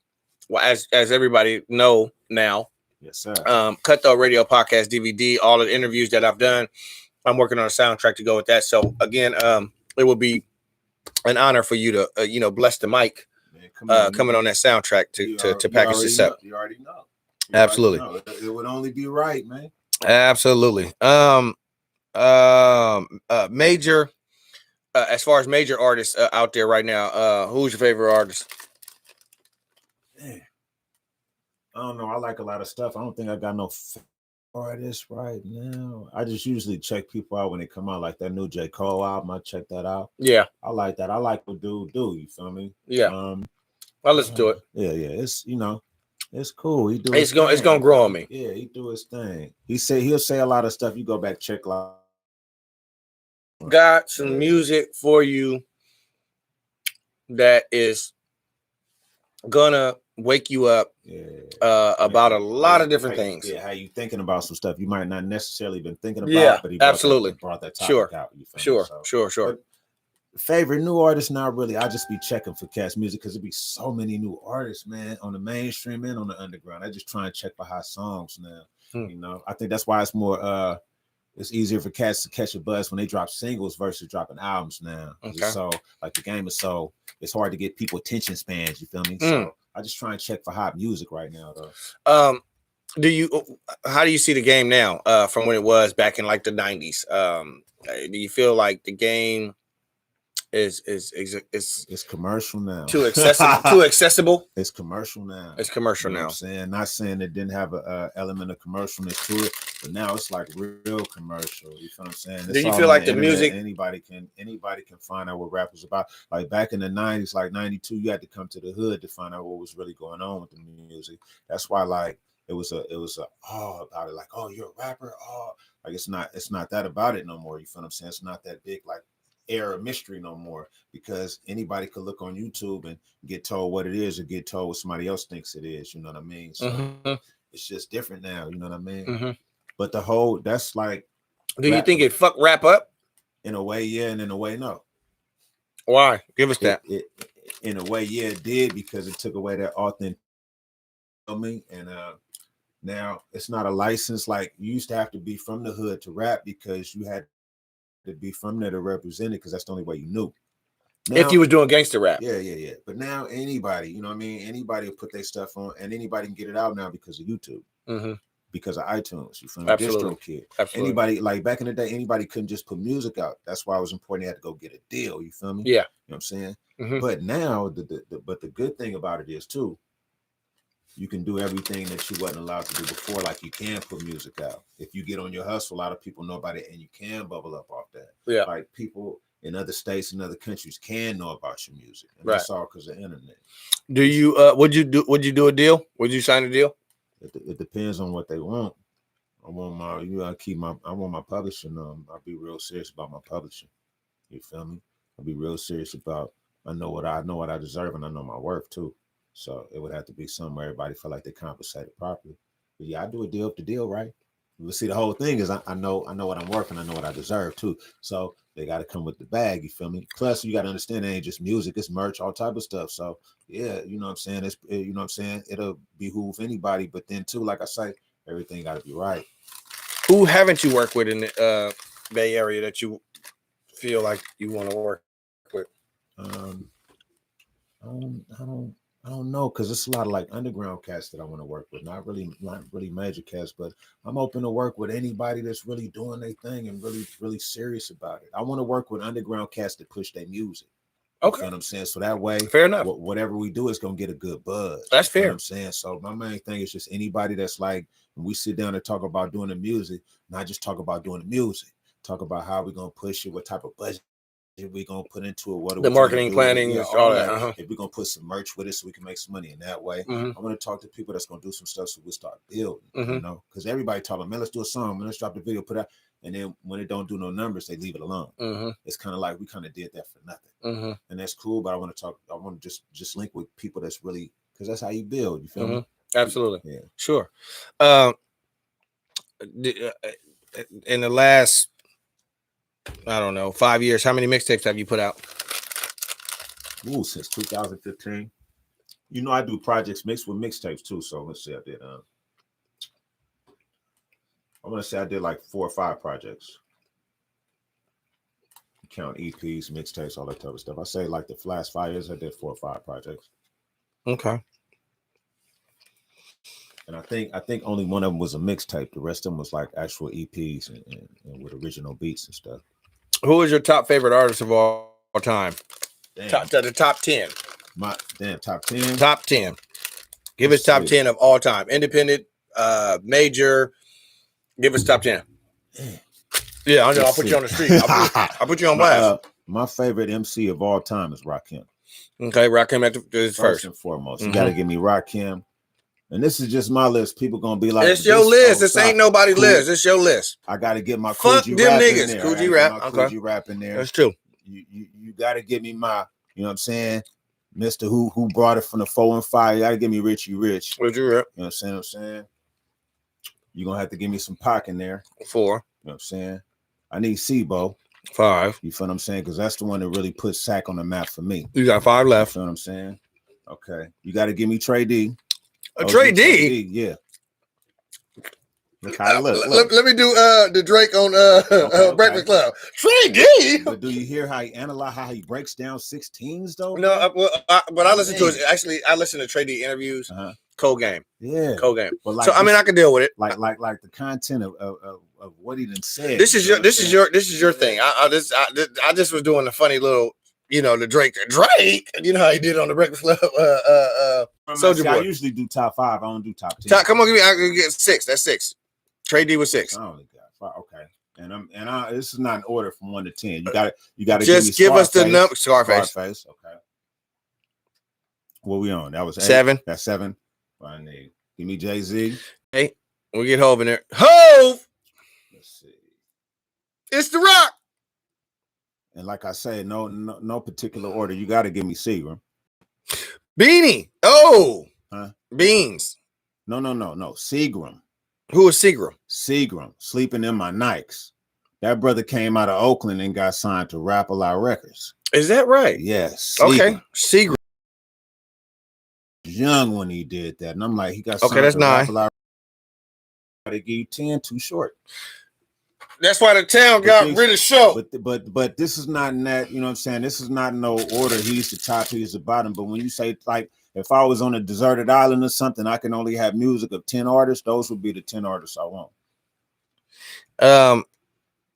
Well, as everybody know now. Yes, sir. Cutthroat Radio Podcast DVD, all the interviews that I've done. I'm working on a soundtrack to go with that. So again, it will be an honor for you to bless the mic coming on that soundtrack to package this up. You already know. Absolutely. Already know. It would only be right, man. Absolutely. Major as far as major artists out there right now, who's your favorite artist? Man. I don't know. I like a lot of stuff. I don't think I got no artists right now. I just usually check people out when they come out, like that new J. Cole album. I check that out. Yeah, I like that. I like what dude do. You feel me? Yeah. I listen to it. Yeah. It's it's cool. He do. It's gonna grow on me. Yeah, he do his thing. He'll say a lot of stuff. You go back check. Got some music for you that is gonna wake you up about a lot of different things. Yeah, how you thinking about some stuff you might not necessarily been thinking about, but he absolutely brought that topic out. Sure. But favorite new artist, not really. I just be checking for cats music because it'd be so many new artists, man, on the mainstream and on the underground. I just try and check for hot songs now. I think that's why it's more it's easier for cats to catch a buzz when they drop singles versus dropping albums now. Okay. So like the game is so it's hard to get people attention spans. You feel me? So I just try and check for hot music right now, though. How do you see the game now from when it was back in like the 90s? Do you feel like the game is commercial now? Too accessible? It's commercial now. It's commercial you know now. What I'm saying, not saying it didn't have a element of commercialness to it, but now it's like real commercial. You feel what I'm saying? It's do you feel like the internet. music anybody can find out what rap was about? Like back in the 90s, like 92, you had to come to the hood to find out what was really going on with the music. That's why like it was a about it, like, oh, you're a rapper, oh, like it's not that about it no more. You feel what I'm saying? It's not that big like air of mystery no more, because anybody could look on YouTube and get told what it is or get told what somebody else thinks it is. You know what I mean? So it's just different now. You know what I mean? But that's like. Do you think it fucked rap up? In a way, yeah, and in a way, no. Why? Give us that. In a way, yeah, it did, because it took away that authentic. And now it's not a license. Like you used to have to be from the hood to rap, because you had to be from there to represent it, because that's the only way you knew. Now, if you was doing gangster rap. Yeah. But now anybody, you know what I mean? Anybody will put their stuff on, and anybody can get it out now because of YouTube, because of iTunes. You feel me? Absolutely. DistroKid. Absolutely. Anybody, like back in the day, anybody couldn't just put music out. That's why it was important. They had to go get a deal. You feel me? Yeah. You know what I'm saying? But now, the good thing about it is too, you can do everything that you wasn't allowed to do before. Like you can put music out. If you get on your hustle, a lot of people know about it, and you can bubble up off that. Yeah. Like people in other states and other countries can know about your music. And right. That's all because of the internet. Do you would you do a deal? Would you sign a deal? It depends on what they want. I want my publishing. I'll be real serious about my publishing. You feel me? I'll be real serious about I know what I deserve, and I know my worth too. So it would have to be somewhere everybody feel like they compensated properly. But yeah, I do a deal if the deal right. But see, the whole thing is I know what I'm worth, and I know what I deserve too. So they got to come with the bag. You feel me? Plus, you got to understand it ain't just music; it's merch, all type of stuff. So yeah, you know what I'm saying. You know what I'm saying. It'll behoove anybody, but then too, like I say, everything got to be right. Who haven't you worked with in the Bay Area that you feel like you want to work with? I don't know, because it's a lot of like underground cats that I want to work with. Not really major cats, but I'm open to work with anybody that's really doing their thing and really serious about it. I want to work with underground cats that push their music. Okay. You know what I'm saying? So that way, fair enough. Whatever we do is gonna get a good buzz. That's fair. You know what I'm saying? So my main thing is just anybody that's like, when we sit down and talk about doing the music, not just talk about doing the music, talk about how we're gonna push it, what type of budget we're gonna put into it, what the marketing planning, all that. If we're gonna put some merch with it so we can make some money in that way. I want to talk to people that's gonna do some stuff so we'll start building, you know, because everybody talking, man, let's do a song, man, let's drop the video, put out, and then when it don't do no numbers, they leave it alone. It's kind of like we kind of did that for nothing, and that's cool. But I want to just link with people that's really, because that's how you build. You feel me? Absolutely. Yeah. Sure. In the last, I don't know, 5 years, how many mixtapes have you put out? Ooh, since 2015. You know, I do projects mixed with mixtapes too. So let's say I did. I want to say I did like 4 or 5 projects. Count EPs, mixtapes, all that type of stuff. I say like the last 5 years, I did 4 or 5 projects. Okay. And I think only one of them was a mixtape. The rest of them was like actual EPs and with original beats and stuff. Who is your top favorite artist of all time? The top 10. Top 10? Top 10. Give us top 10 of all time. Independent, major. Give us top 10. Yeah, I know. I'll put you on the street. I'll put you on blast. My favorite MC of all time is Rakim. Okay, Rakim is first and foremost. You got to give me Rakim. And this is just my list. People gonna be like, "It's your list. This ain't nobody's list. It's your list." I gotta get my fuck Coogee them rap niggas. In there. Coogee rap. Okay. Coogee rap in there. That's true. You gotta give me my, you know what I'm saying, Mr. Who brought it from the 4 and 5. You gotta give me Richie Rich. Richie Rich. You know what I'm saying? You're gonna have to give me some Pac in there. 4. You know what I'm saying? I need Sebo. 5. You feel what I'm saying? Because that's the one that really put Sack on the map for me. You got 5 left. You feel what I'm saying? Okay. You got to give me Trey D. Trey D? Yeah. Let me do the Drake on Breakfast Club. Trey D. But do you hear how he analyze how he breaks down 16s though? No, but I listen to it. Actually, I listen to Trey D interviews. Cold game. Yeah. Cold game. But like so I mean, I can deal with it. Like the content of what he done said. This is your thing. I just was doing a funny little, the Drake. You know how he did on the Breakfast Club. Soldier Boy. I usually do top 5. I don't do top 10. Come on, give me. I can get 6. That's 6. Trey D was 6. I only got 5. Okay. And this is not an order from 1 to 10. You got to just give us the number. Scarface. Okay. What we on? That was 8. 7. That's 7. What I need. Give me Jay-Z. 8. We get Hove in there. Hove. Let's see. It's The Rock. And like I said, no particular order. You got to give me Seagram. Beanie. Oh. Huh? Beans. No. Seagram. Who is Seagram? Seagram. Sleeping in My Nikes. That brother came out of Oakland and got signed to Rap A Lot Records. Is that right? Yes. Seagram. Okay. Seagram. Young when he did that. And I'm like, he got signed that's to 9. Rap A Lot. They give you 10, too short. That's why the town got rid of show. But this is not in that, you know what I'm saying? This is not no order. He's the top, he's the bottom. But when you say, like, if I was on a deserted island or something, I can only have music of 10 artists, those would be the 10 artists I want.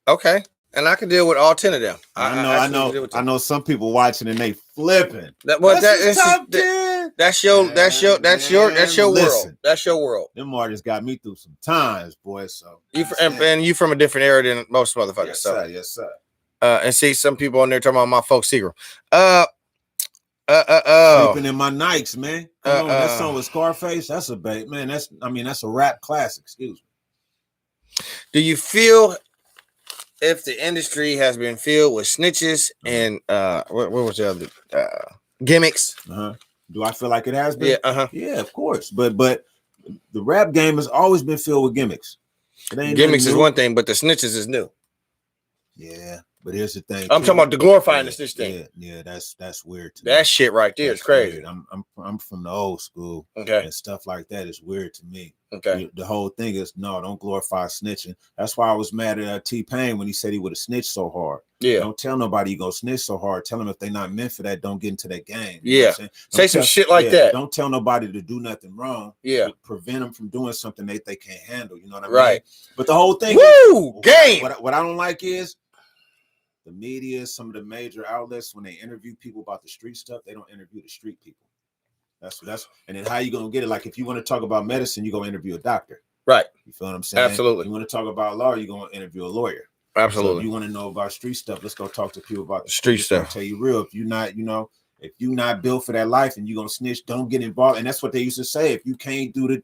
Okay. And I can deal with all 10 of them. I know some people watching and they flipping. That's your world. That's your world. Them artists got me through some times, boy. So you from a different era than most motherfuckers. Yes, sir. And see some people on there talking about my folks Seagram. Sleeping in My Nikes, man. Come on, that song with Scarface. That's a bait, man. That's a rap classic. Excuse me. Do you feel if the industry has been filled with snitches and what was the other gimmicks? Do I feel like it has been? Yeah, yeah, of course. But the rap game has always been filled with gimmicks. Gimmicks is one thing, but the snitches is new. Yeah, but here's the thing. I'm talking about the glorifying the snitch thing. Yeah, that's weird to me. That shit right there is crazy. Weird. I'm from the old school. Okay. And stuff like that is weird to me. Okay. The whole thing is don't glorify snitching. That's why I was mad at T-Pain when he said he would have snitched so hard. Yeah. Don't tell nobody you go snitch so hard. Tell them if they're not meant for that, don't get into that game. Yeah. Say some shit like that. Don't tell nobody to do nothing wrong. Yeah. Prevent them from doing something they can't handle. You know what I mean? Right. But the whole thing is game. What I don't like is the media, some of the major outlets, when they interview people about the street stuff, they don't interview the street people. That's and then how you gonna get it? Like if you want to talk about medicine, you go interview a doctor. Right. You feel what I'm saying? Absolutely. You want to talk about law, you're gonna interview a lawyer. Absolutely. So if you want to know about street stuff, let's go talk to people about the street stuff. I'll tell you real. If you're not built for that life and you're gonna snitch, don't get involved. And that's what they used to say. If you can't do the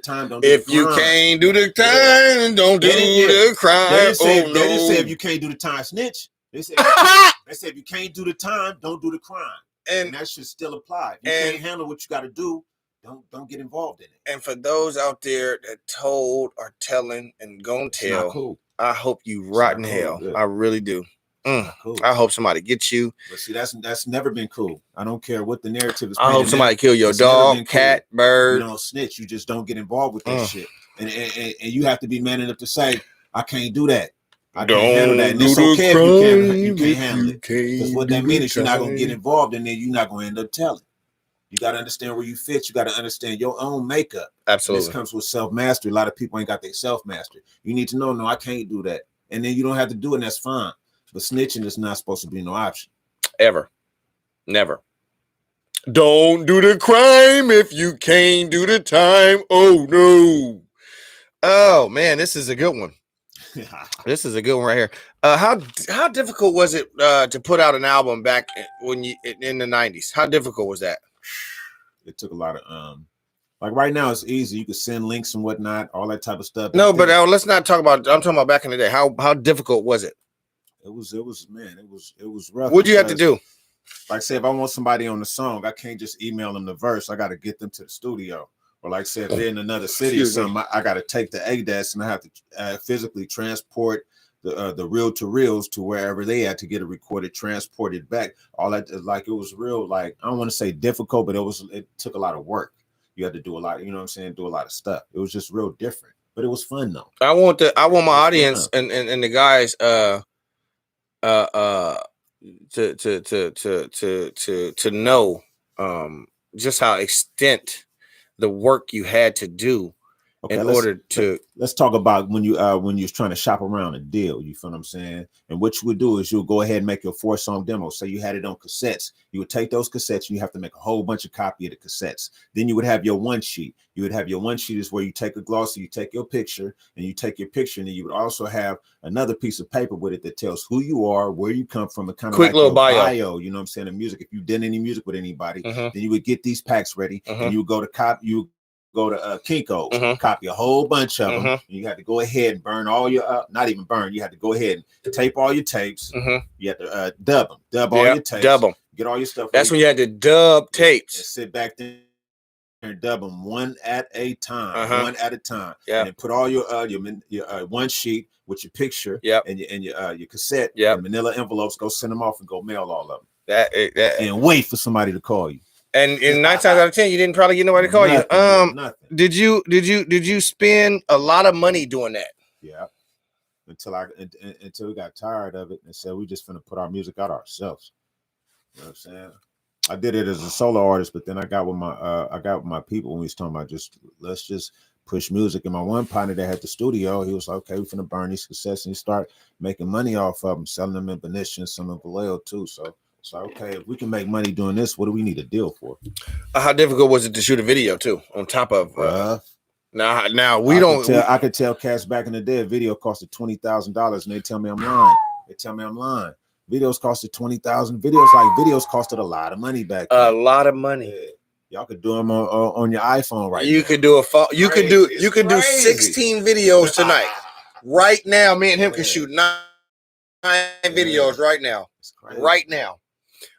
time, don't do the crime. If you can't do the time, don't do the crime. They didn't say if you can't do the time, snitch. They said if you can't do the time, don't do the crime. And that should still apply. If you can't handle what you got to do, don't get involved in it. And for those out there that told or telling and gonna tell, cool. I hope you rot in hell. I really do. Cool. I hope somebody gets you. But see, that's never been cool. I don't care what the narrative is. I hope somebody kill your dog, cat, bird. You don't snitch. You just don't get involved with that shit. And you have to be man enough to say, I can't do that. I can't handle that. And it's okay if you can't handle it. Because what that means is you're not going to get involved and then you're not going to end up telling. You got to understand where you fit. You got to understand your own makeup. Absolutely. This comes with self-mastery. A lot of people ain't got their self-mastery. You need to know, no, I can't do that. And then you don't have to do it, and that's fine. But snitching is not supposed to be no option. Ever. Never. Don't do the crime if you can't do the time. Oh, no. Oh, man, this is a good one. This is a good one right here. How difficult was it to put out an album back when you in the 90s? How difficult was that? It took a lot of like right now it's easy. You can send links and whatnot, all that type of stuff. No, but let's not talk about. I'm talking about back in the day. How difficult was it? It was rough. What'd you have to do? Like say if I want somebody on the song, I can't just email them the verse. I got to get them to the studio. Or like I said, if they're in another city or something, I got to take the ADAS and I have to physically transport the reel to reels to wherever they had to get it recorded, transported back. All that, like it was real, like I don't want to say difficult, but it took a lot of work. You had to do a lot, you know what I'm saying? Do a lot of stuff. It was just real different. but it was fun though. I want my audience and the guys to know just how extent the work you had to do in order to. Let's talk about when you was trying to shop around a deal. You feel what I'm saying? And what you would do is you'll go ahead and make your 4-song demo. Say you had it on cassettes. You would take those cassettes and you have to make a whole bunch of copy of the cassettes. Then you would have your one sheet. You would have your one sheet is where you take a glossy, you take your picture, and you take your picture, and then you would also have another piece of paper with it that tells who you are, where you come from, a kind of quick like little bio. You know what I'm saying? The music. If you did any music with anybody, then you would get these packs ready, and you would go to go to Kinko's, copy a whole bunch of them. And you had to go ahead and burn all your, not even burn, you had to go ahead and tape all your tapes. You had to dub all your tapes. Dub them. Get all your stuff. That's when you had to dub tapes. And sit back there and dub them one at a time. Yeah. And then put all your one sheet with your picture and your cassette in manila envelopes, go send them off and go mail all of them. And wait for somebody to call you. And 9 times out of 10, you didn't probably get nobody to call you. Did you spend a lot of money doing that? Yeah. Until we got tired of it and said we just finna put our music out ourselves. You know what I'm saying? I did it as a solo artist, but then I got with my people when we was talking about let's just push music. And my one partner that had the studio, he was like, okay, we're finna burn these cassettes and start making money off of them, selling them in Benicia, some in Vallejo too. So okay, if we can make money doing this, what do we need a deal for? How difficult was it to shoot a video too? On top of now we don't. I could tell cats back in the day a video costed $20,000, and they tell me I'm lying. Videos costed $20,000. Videos costed a lot of money back then. A lot of money. Yeah. Y'all could do them on your iPhone right now. You could do you could do 16 videos tonight. Right now, me and him can shoot 9 videos right now. Right now.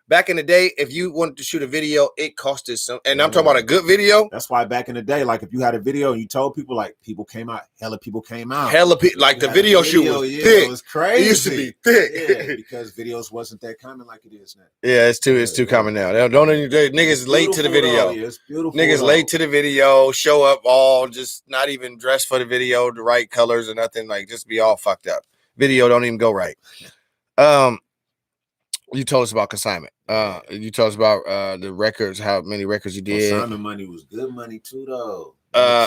Back in the day, if you wanted to shoot a video, it costed some, and I'm talking about a good video. That's why back in the day, like if you had a video and you told people, like people came out, people came out. Like the video shoot was thick. It was crazy. It used to be thick. Yeah, because videos wasn't that common like it is now. Yeah, it's too common now. Niggas late to the video. It's beautiful. Niggas late to the video, show up all just not even dressed for the video, the right colors or nothing, like just be all fucked up. Video don't even go right. You told us about consignment. You told us about the records, how many records you did. Consignment money was good money too, though.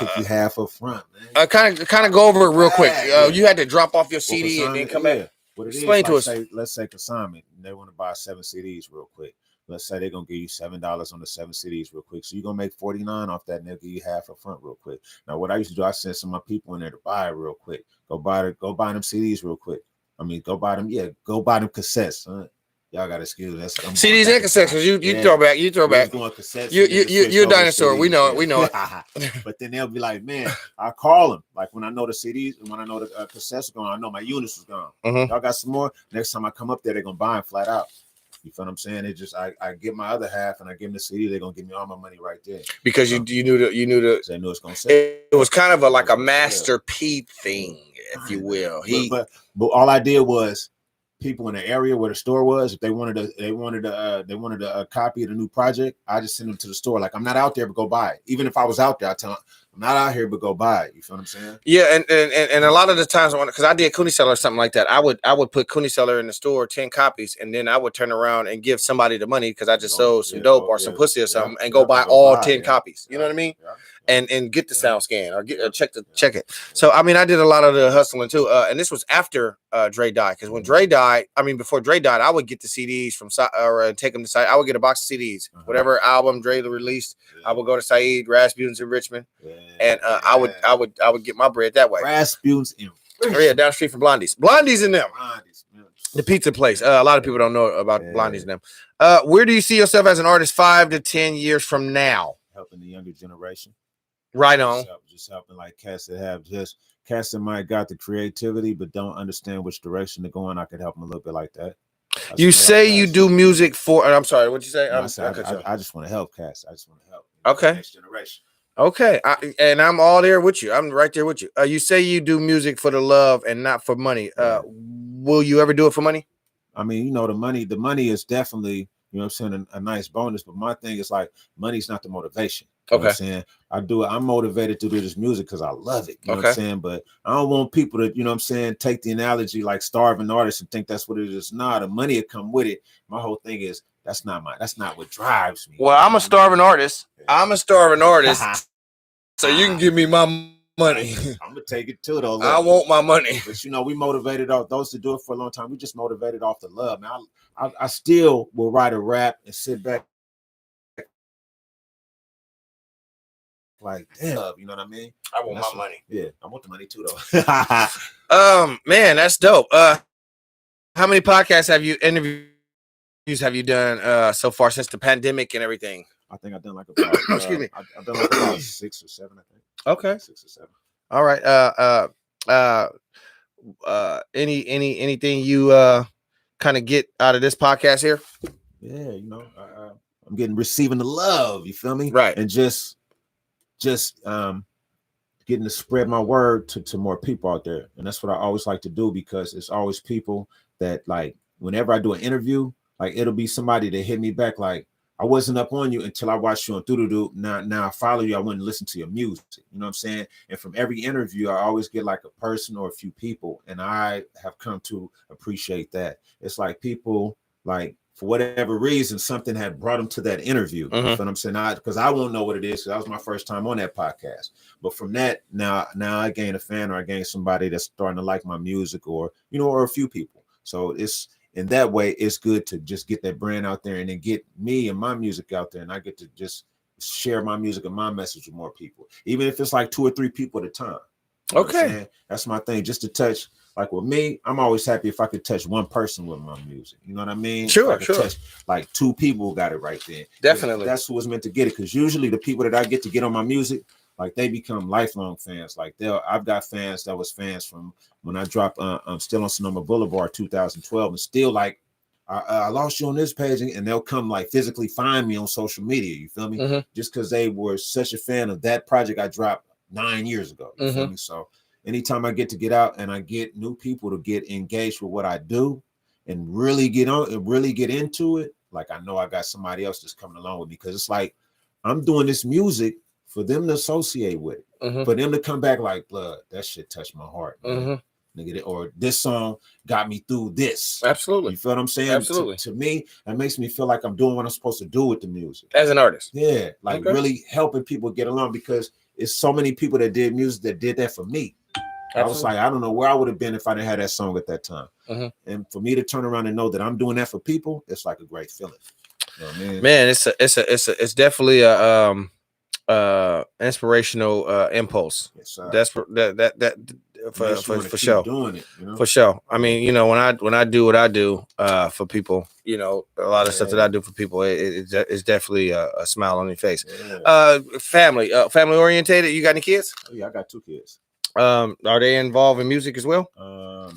Took you half up front, man. Kind of go over it real quick. You had to drop off your CD and then come back. Explain to us. Let's say consignment. And they want to buy 7 CDs real quick. Let's say they're gonna give you $7 on the 7 CDs real quick. So you're gonna make 49 off that, and they'll give you half up front real quick. Now, what I used to do, I sent some of my people in there to buy it real quick. Go buy them CDs real quick. I mean, go buy them cassettes, huh? Y'all got to excuse us. CDs and cassettes, because you throw back. You you're a dinosaur. We know it. But then they'll be like, man, I call them. Like when I know the CDs and when I know the cassettes are gone, I know my units is gone. Y'all got some more. Next time I come up there, they're gonna buy them flat out. You feel what I'm saying? It just I get my other half and I give them the CD. They're gonna give me all my money right there. Because you knew they knew it's gonna sell. It was kind of like a Master P thing, if you will. But all I did was, people in the area where the store was, if they wanted a copy of the new project, I just send them to the store. Like, I'm not out there, but go buy it. Even if I was out there, I tell them, I'm not out here, but go buy it. You feel what I'm saying? Yeah, and a lot of the times, because I did Cooney Seller or something like that, I would put Cooney Seller in the store, 10 copies, and then I would turn around and give somebody the money because I just sold some dope or some pussy or something, and go buy all 10 copies. You know what I mean? Yeah. And get the sound scan or check it. So I mean, I did a lot of the hustling too. And this was after Dre died, because when Dre died, before Dre died, I would get the CDs from or take them to Saeed. I would get a box of CDs, whatever album Dre released. I would go to Saeed, Rasputin's in Richmond, and I would get my bread that way. Rasputin's in Richmond. Oh yeah, down the street from Blondie's in them. The pizza place. A lot of people don't know about Blondie's in them. Where do you see yourself as an artist 5 to 10 years from now? Helping the younger generation. Right on. Just helping like cats that might got the creativity but don't understand which direction to go in. I could help them a little bit like that. You say you do music for, I'm sorry, what'd you say? I just want to help cats. I just want to help the next generation. Okay. And I'm all there with you. I'm right there with you. You say you do music for the love and not for money. Will you ever do it for money? I mean, the money is definitely, you know what I'm saying, a nice bonus, but my thing is like, money's not the motivation. You know what I'm saying? I'm motivated to do this music because I love it. You know what I'm saying? But I don't want people to, you know what I'm saying, take the analogy like starving artists and think that's what it is. Nah, the money will come with it. My whole thing is that's not what drives me. Well, I'm a starving artist. I'm a starving artist. So you can give me my money. I'm gonna take it too, though. Look, I want my money. But you know, we motivated off those to do it for a long time. We just motivated off the love. Now, I still will write a rap and sit back like, damn, you know what I mean? I want my money. Yeah, I want the money too, though. Man, that's dope. How many podcasts interviews have you done so far since the pandemic and everything? I think I've done like about excuse me. I've done like about 6 or 7, I think. Okay. 6 or 7. All right. Anything you kind of get out of this podcast here? Yeah, you know, I'm receiving the love, you feel me? Right. And just getting to spread my word to more people out there. And that's what I always like to do, because it's always people that, like, whenever I do an interview, like, it'll be somebody that hit me back like, I wasn't up on you until I watched you on Doo-Doo-Doo. Now I follow you. I wouldn't listen to your music. You know what I'm saying? And from every interview, I always get like a person or a few people. And I have come to appreciate that. It's like people, like, for whatever reason, something had brought them to that interview. You know what I'm saying? Because I won't know what it is. That was my first time on that podcast. But from that, now I gain a fan, or I gain somebody that's starting to like my music, or, you know, or a few people. So it's, in that way, it's good to just get that brand out there and then get me and my music out there. And I get to just share my music and my message with more people, even if it's like 2 or 3 people at a time. You know what I'm saying? That's my thing. Just to touch, like with me, I'm always happy if I could touch one person with my music. You know what I mean? Sure. Touch like 2 people, got it right there. Definitely. That's who was meant to get it. Because usually the people that I get to get on my music, like, they become lifelong fans. Like, I've got fans that was fans from when I dropped Still on Sonoma Boulevard 2012, and still like, I lost you on this page, and they'll come like physically find me on social media. You feel me? Just because they were such a fan of that project I dropped 9 years ago. You feel me? So anytime I get to get out and I get new people to get engaged with what I do and really get into it, like, I know I got somebody else that's coming along with me, because it's like, I'm doing this music for them to associate with it, for them to come back like, blood, that shit touched my heart, nigga, or this song got me through this. Absolutely. You feel what I'm saying? Absolutely. To me, that makes me feel like I'm doing what I'm supposed to do with the music as an artist. Yeah, like really helping people get along, because it's so many people that did music that did that for me. Absolutely. I was like, I don't know where I would have been if I didn't have that song at that time. And for me to turn around and know that I'm doing that for people, it's like a great feeling. You know what I mean? Man, it's definitely a inspirational impulse. Yes, that's for sure. Doing it, you know? For sure. I mean, you know, when I do what I do for people, you know, a lot of stuff that I do for people, it's definitely a smile on your face. Family orientated. You got any kids? Oh, yeah, I got 2 kids. Are they involved in music as well? No.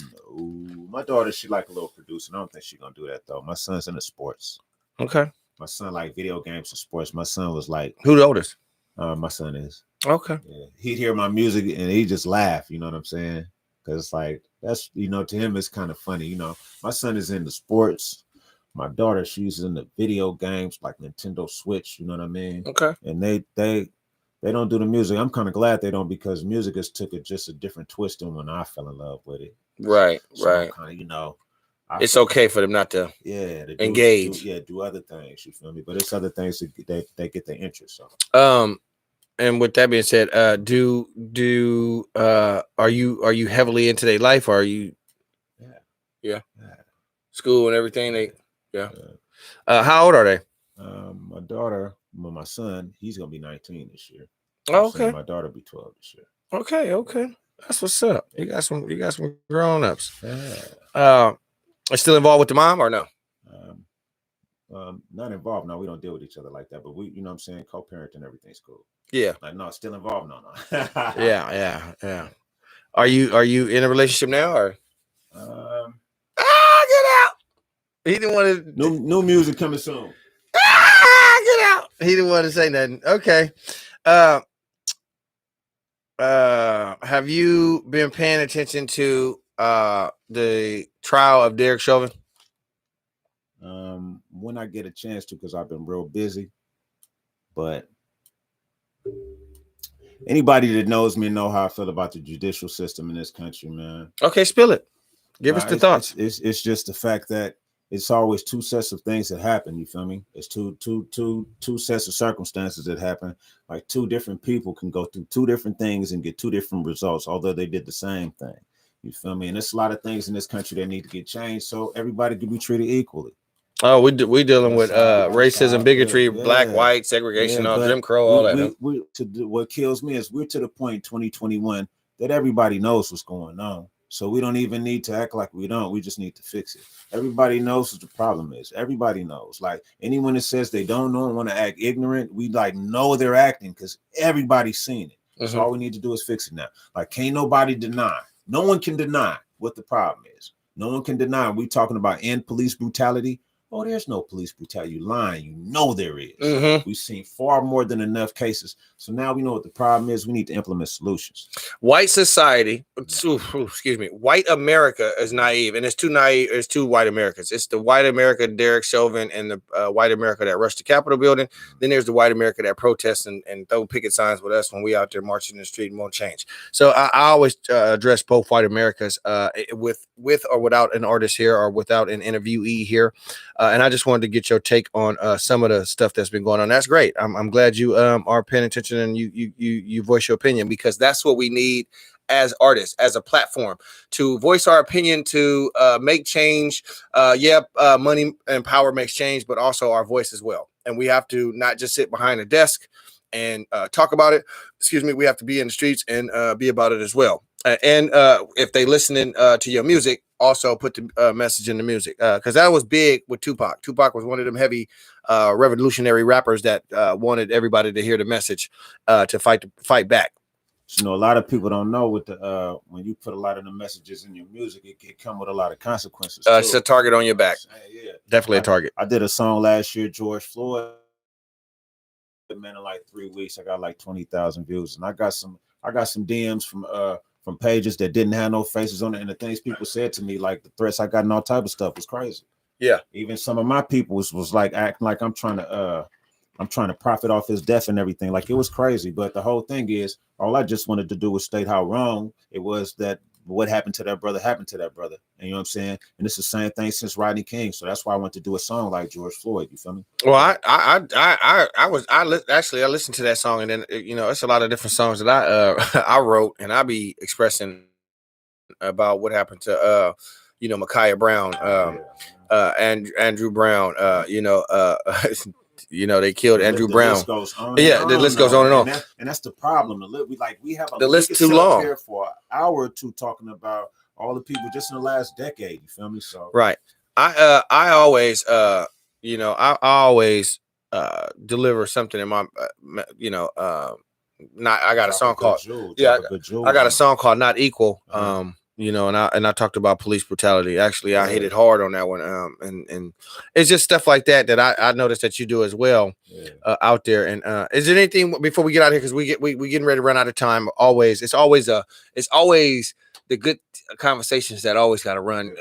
My daughter, she like a little producing. I don't think she's gonna do that though. My son's into sports. Okay. My son like video games and sports. My son was like, who the oldest? My son is. Okay. Yeah. He'd hear my music and he just laugh, you know what I'm saying? Because it's like, that's, you know, to him it's kind of funny. You know, my son is into sports. My daughter, she's into video games like Nintendo Switch, you know what I mean? Okay. And they don't do the music. I'm kind of glad they don't, because music has took it just a different twist than when I fell in love with it. Right. So kind of, you know, it's okay for them not to engage. Do other things. You feel me? But it's other things that they get their interest. So and with that being said, are you heavily into their life, or are you yeah. School and everything? How old are they? My daughter, my son, he's gonna be 19 this year. Oh, okay. My daughter will be 12 this year. Okay. That's what's up. You got some grown-ups. Yeah. Are still involved with the mom or no? Not involved. No, we don't deal with each other like that. But we, you know what I'm saying, co-parent and everything's cool. Yeah. Like, no, still involved. No. Yeah. Are you in a relationship now, or? Get out. He didn't want to. New music coming soon. Get out. He didn't want to say nothing. Okay. Have you been paying attention to the trial of Derek Chauvin? When I get a chance to, because I've been real busy, but Anybody that knows me know how I feel about the judicial system in this country, man. Okay, spill it. Give us the thoughts. It's just the fact that it's always two sets of things that happen. You feel me? It's two sets of circumstances that happen. Like two different people can go through two different things and get two different results, although they did the same thing. You feel me? And there's a lot of things in this country that need to get changed so everybody can be treated equally. Oh, we dealing with racism, bigotry, black, white, segregation, Jim Crow, all that. What kills me is we're to the point 2021 that everybody knows what's going on. So we don't even need to act like we don't. We just need to fix it. Everybody knows what the problem is. Everybody knows. Like anyone that says they don't know and want to act ignorant, we like know they're acting because everybody's seen it. Mm-hmm. So all we need to do is fix it now. Like can't nobody deny. No one can deny what the problem is. No one can deny. We talking about end police brutality. Oh, there's no police brutality. You lying. You know there is. Mm-hmm. We've seen far more than enough cases. So now we know what the problem is. We need to implement solutions. White society, white America is naive. And it's too naive. It's two white Americans. It's the white America, Derek Chauvin, and the white America that rushed the Capitol building. Then there's the white America that protests and throw picket signs with us when we out there marching in the street and won't change. So I always address both white Americas with or without an artist here or without an interviewee here. And I just wanted to get your take on some of the stuff that's been going on. That's great. I'm glad you are paying attention and you voice your opinion because that's what we need as artists, as a platform to voice our opinion, to make change. Money and power makes change, but also our voice as well. And we have to not just sit behind a desk and talk about it. We have to be in the streets and be about it as well. And if they listening to your music, also put the message in the music because that was big with Tupac. Tupac was one of them heavy revolutionary rappers that wanted everybody to hear the message to fight back. You know, a lot of people don't know with the when you put a lot of the messages in your music, it come with a lot of consequences. It's a target on your back. Yeah, definitely a target. I did a song last year, George Floyd. Man, in like 3 weeks, I got like 20,000 views, and I got some DMs from pages that didn't have no faces on it, and the things people said to me, like the threats I got and all type of stuff was crazy. Yeah, even some of my people was like acting like I'm trying to profit off his death and everything. Like it was crazy. But the whole thing is, all I just wanted to do was state how wrong it was that what happened to that brother happened to that brother. And you know what I'm saying? And it's the same thing since Rodney King. So that's why I want to do a song like George Floyd. You feel me? Well, I listened to that song, and then it's a lot of different songs that I wrote, and I be expressing about what happened to Ma'Khia Brown, and Andrew Brown, they killed Andrew Brown. The list goes on and on. And that's the problem. We have the list too long here for an hour or two talking about all the people just in the last decade. You feel me? So right. I always deliver something in my I got a song called I got a song called Not Equal. And I talked about police brutality. Actually, I hit it hard on that one. And it's just stuff like that I noticed that you do as well out there. And is there anything before we get out here, because we getting ready to run out of time? It's always the good conversations that always got to run,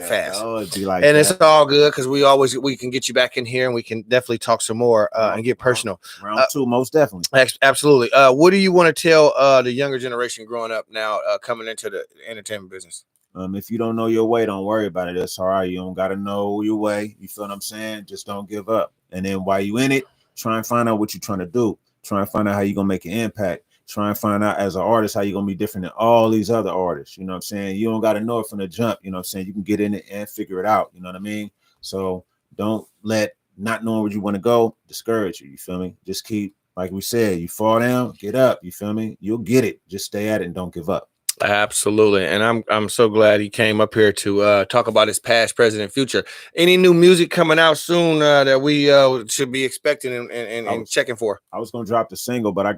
fast. And it's all good because we can get you back in here and we can definitely talk some more and get personal. Round two, most definitely. Absolutely. What do you want to tell the younger generation growing up now, coming into the entertainment business? If you don't know your way, don't worry about it. That's all right. You don't got to know your way. You feel what I'm saying? Just don't give up. And then while you in it, try and find out what you're trying to do. Try and find out how you're going to make an impact. Try and find out as an artist how you're going to be different than all these other artists. You know what I'm saying? You don't got to know it from the jump. You know what I'm saying? You can get in it and figure it out. You know what I mean? So don't let not knowing where you want to go discourage you. You feel me? Just keep, like we said, you fall down, get up. You feel me? You'll get it. Just stay at it and don't give up. Absolutely. And I'm so glad he came up here to talk about his past, present, and future. Any new music coming out soon that we should be expecting and checking for? I was going to drop the single, but I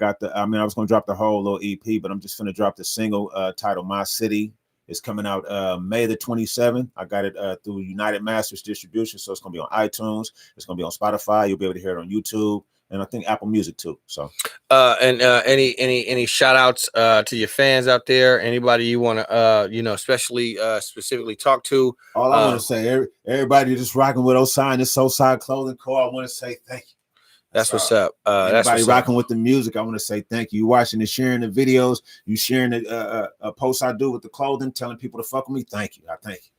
was going to drop the whole little EP, but I'm just going to drop the single titled My City. It's coming out May the 27th. I got it through United Masters Distribution. So it's going to be on iTunes. It's going to be on Spotify. You'll be able to hear it on YouTube. And I think Apple Music too. So, any shout outs to your fans out there? Anybody you want to, specifically talk to? All I want to say, everybody just rocking with Oscyi and this Oscyi Clothing Co. I want to say thank you. That's what's up. Anybody rocking with the music, I want to say thank you. You watching and sharing the videos, you sharing the posts I do with the clothing, telling people to fuck with me. Thank you. I thank you.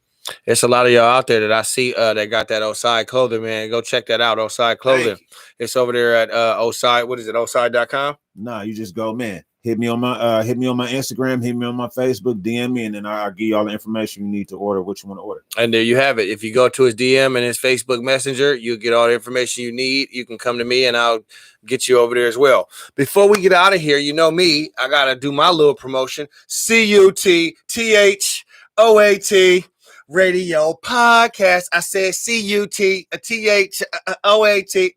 It's a lot of y'all out there that I see that got that Oscyi clothing, man. Go check that out, Oscyi clothing. It's over there at Oscyi. What is it? Oscyi.com? Nah, you just go, man. Hit me on my Instagram, hit me on my Facebook, DM me, and then I'll give you all the information you need to order what you want to order. And there you have it. If you go to his DM and his Facebook Messenger, you'll get all the information you need. You can come to me and I'll get you over there as well. Before we get out of here, you know me, I gotta do my little promotion. CUTTHOAT Radio Podcast. I said CUTTHOAT,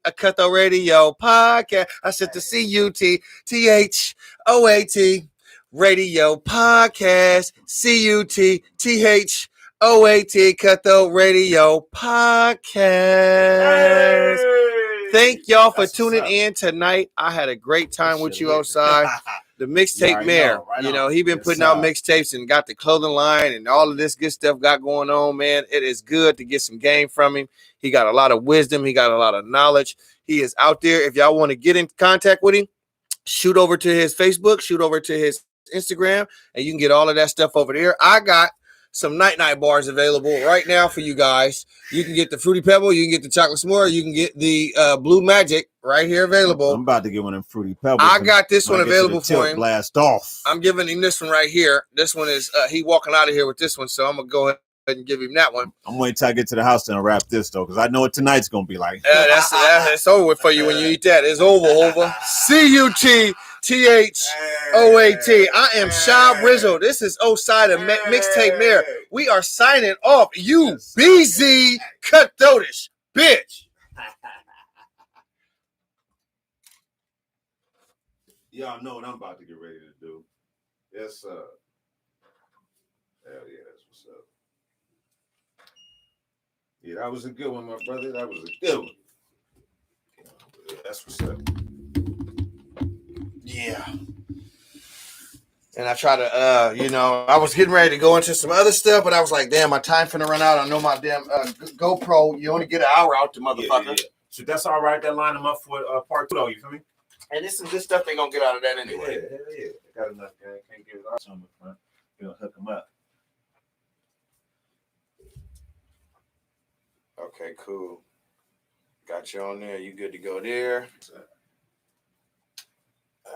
a Cutthroat Radio Podcast. I said the CUTTHOAT Radio Podcast. CUTTHOAT Cutthroat Radio Podcast. Hey! Thank y'all for tuning in tonight. I had a great time with you, Oscyi. The Mixtape Mayor, he been putting out mixtapes and got the clothing line and all of this good stuff got going on, man. It is good to get some game from him. He got a lot of wisdom. He got a lot of knowledge. He is out there. If y'all want to get in contact with him, shoot over to his Facebook, shoot over to his Instagram, and you can get all of that stuff over there. I got some night bars available right now for you guys. You can get the Fruity Pebble, you can get the Chocolate S'more, you can get the Blue Magic right here available. I'm about to get one of them Fruity Pebbles. I got this one available for him. Blast off. I'm giving him this one right here. This one is he walking out of here with this one, so I'm gonna go ahead and give him that one. I'm waiting till I get to the house and wrap this though, because I know what tonight's gonna be like. That's over for you when you eat that. It's over. CUTTHOAT. I am Shy Rizzo. This is Oscyi, the Mixtape Mayor. We are signing off. You BZ Cutthroatish bitch. Y'all know what I'm about to get ready to do. Yes, sir. Hell yeah, that's what's up. Yeah, that was a good one, my brother. That was a good one. Yeah, that's what's up. Yeah. And I try to, I was getting ready to go into some other stuff, but I was like, damn, my time finna run out. I know my damn GoPro, you only get an hour out the motherfucker. Yeah. So that's all right. That line them up for part 2, though. You feel me? And there's some good stuff they gonna get out of that anyway. Yeah. I got enough, guy. Can't give it out to them up front. You're gonna hook them up. Okay, cool. Got you on there. You good to go there?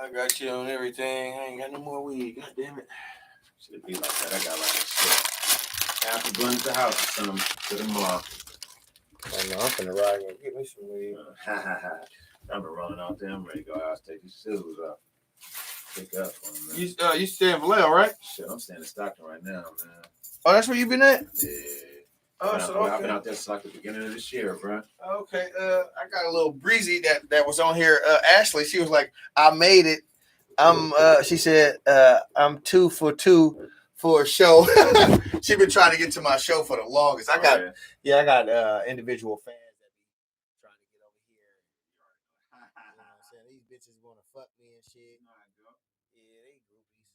I got you on everything. I ain't got no more weed. God damn it. Should be like that. I got like shit. After going to the house or something to the mall. I know, I'm finna ride and get me some weed. I've been running out there. I'm ready to go out, take these shoes off. Pick up on them. You stay in Vallejo, right? Shit, I'm staying in Stockton right now, man. Oh, that's where you been at? Yeah. Oh, I've been out there since like the beginning of this year, bro. Okay, I got a little breezy that was on here. Ashley, she was like, "I made it." She said, "I'm 2 for 2 for a show." She been trying to get to my show for the longest. I got individual fans that be trying to get over here. You know what I'm saying? These bitches want to fuck me and shit. Yeah, they groupies.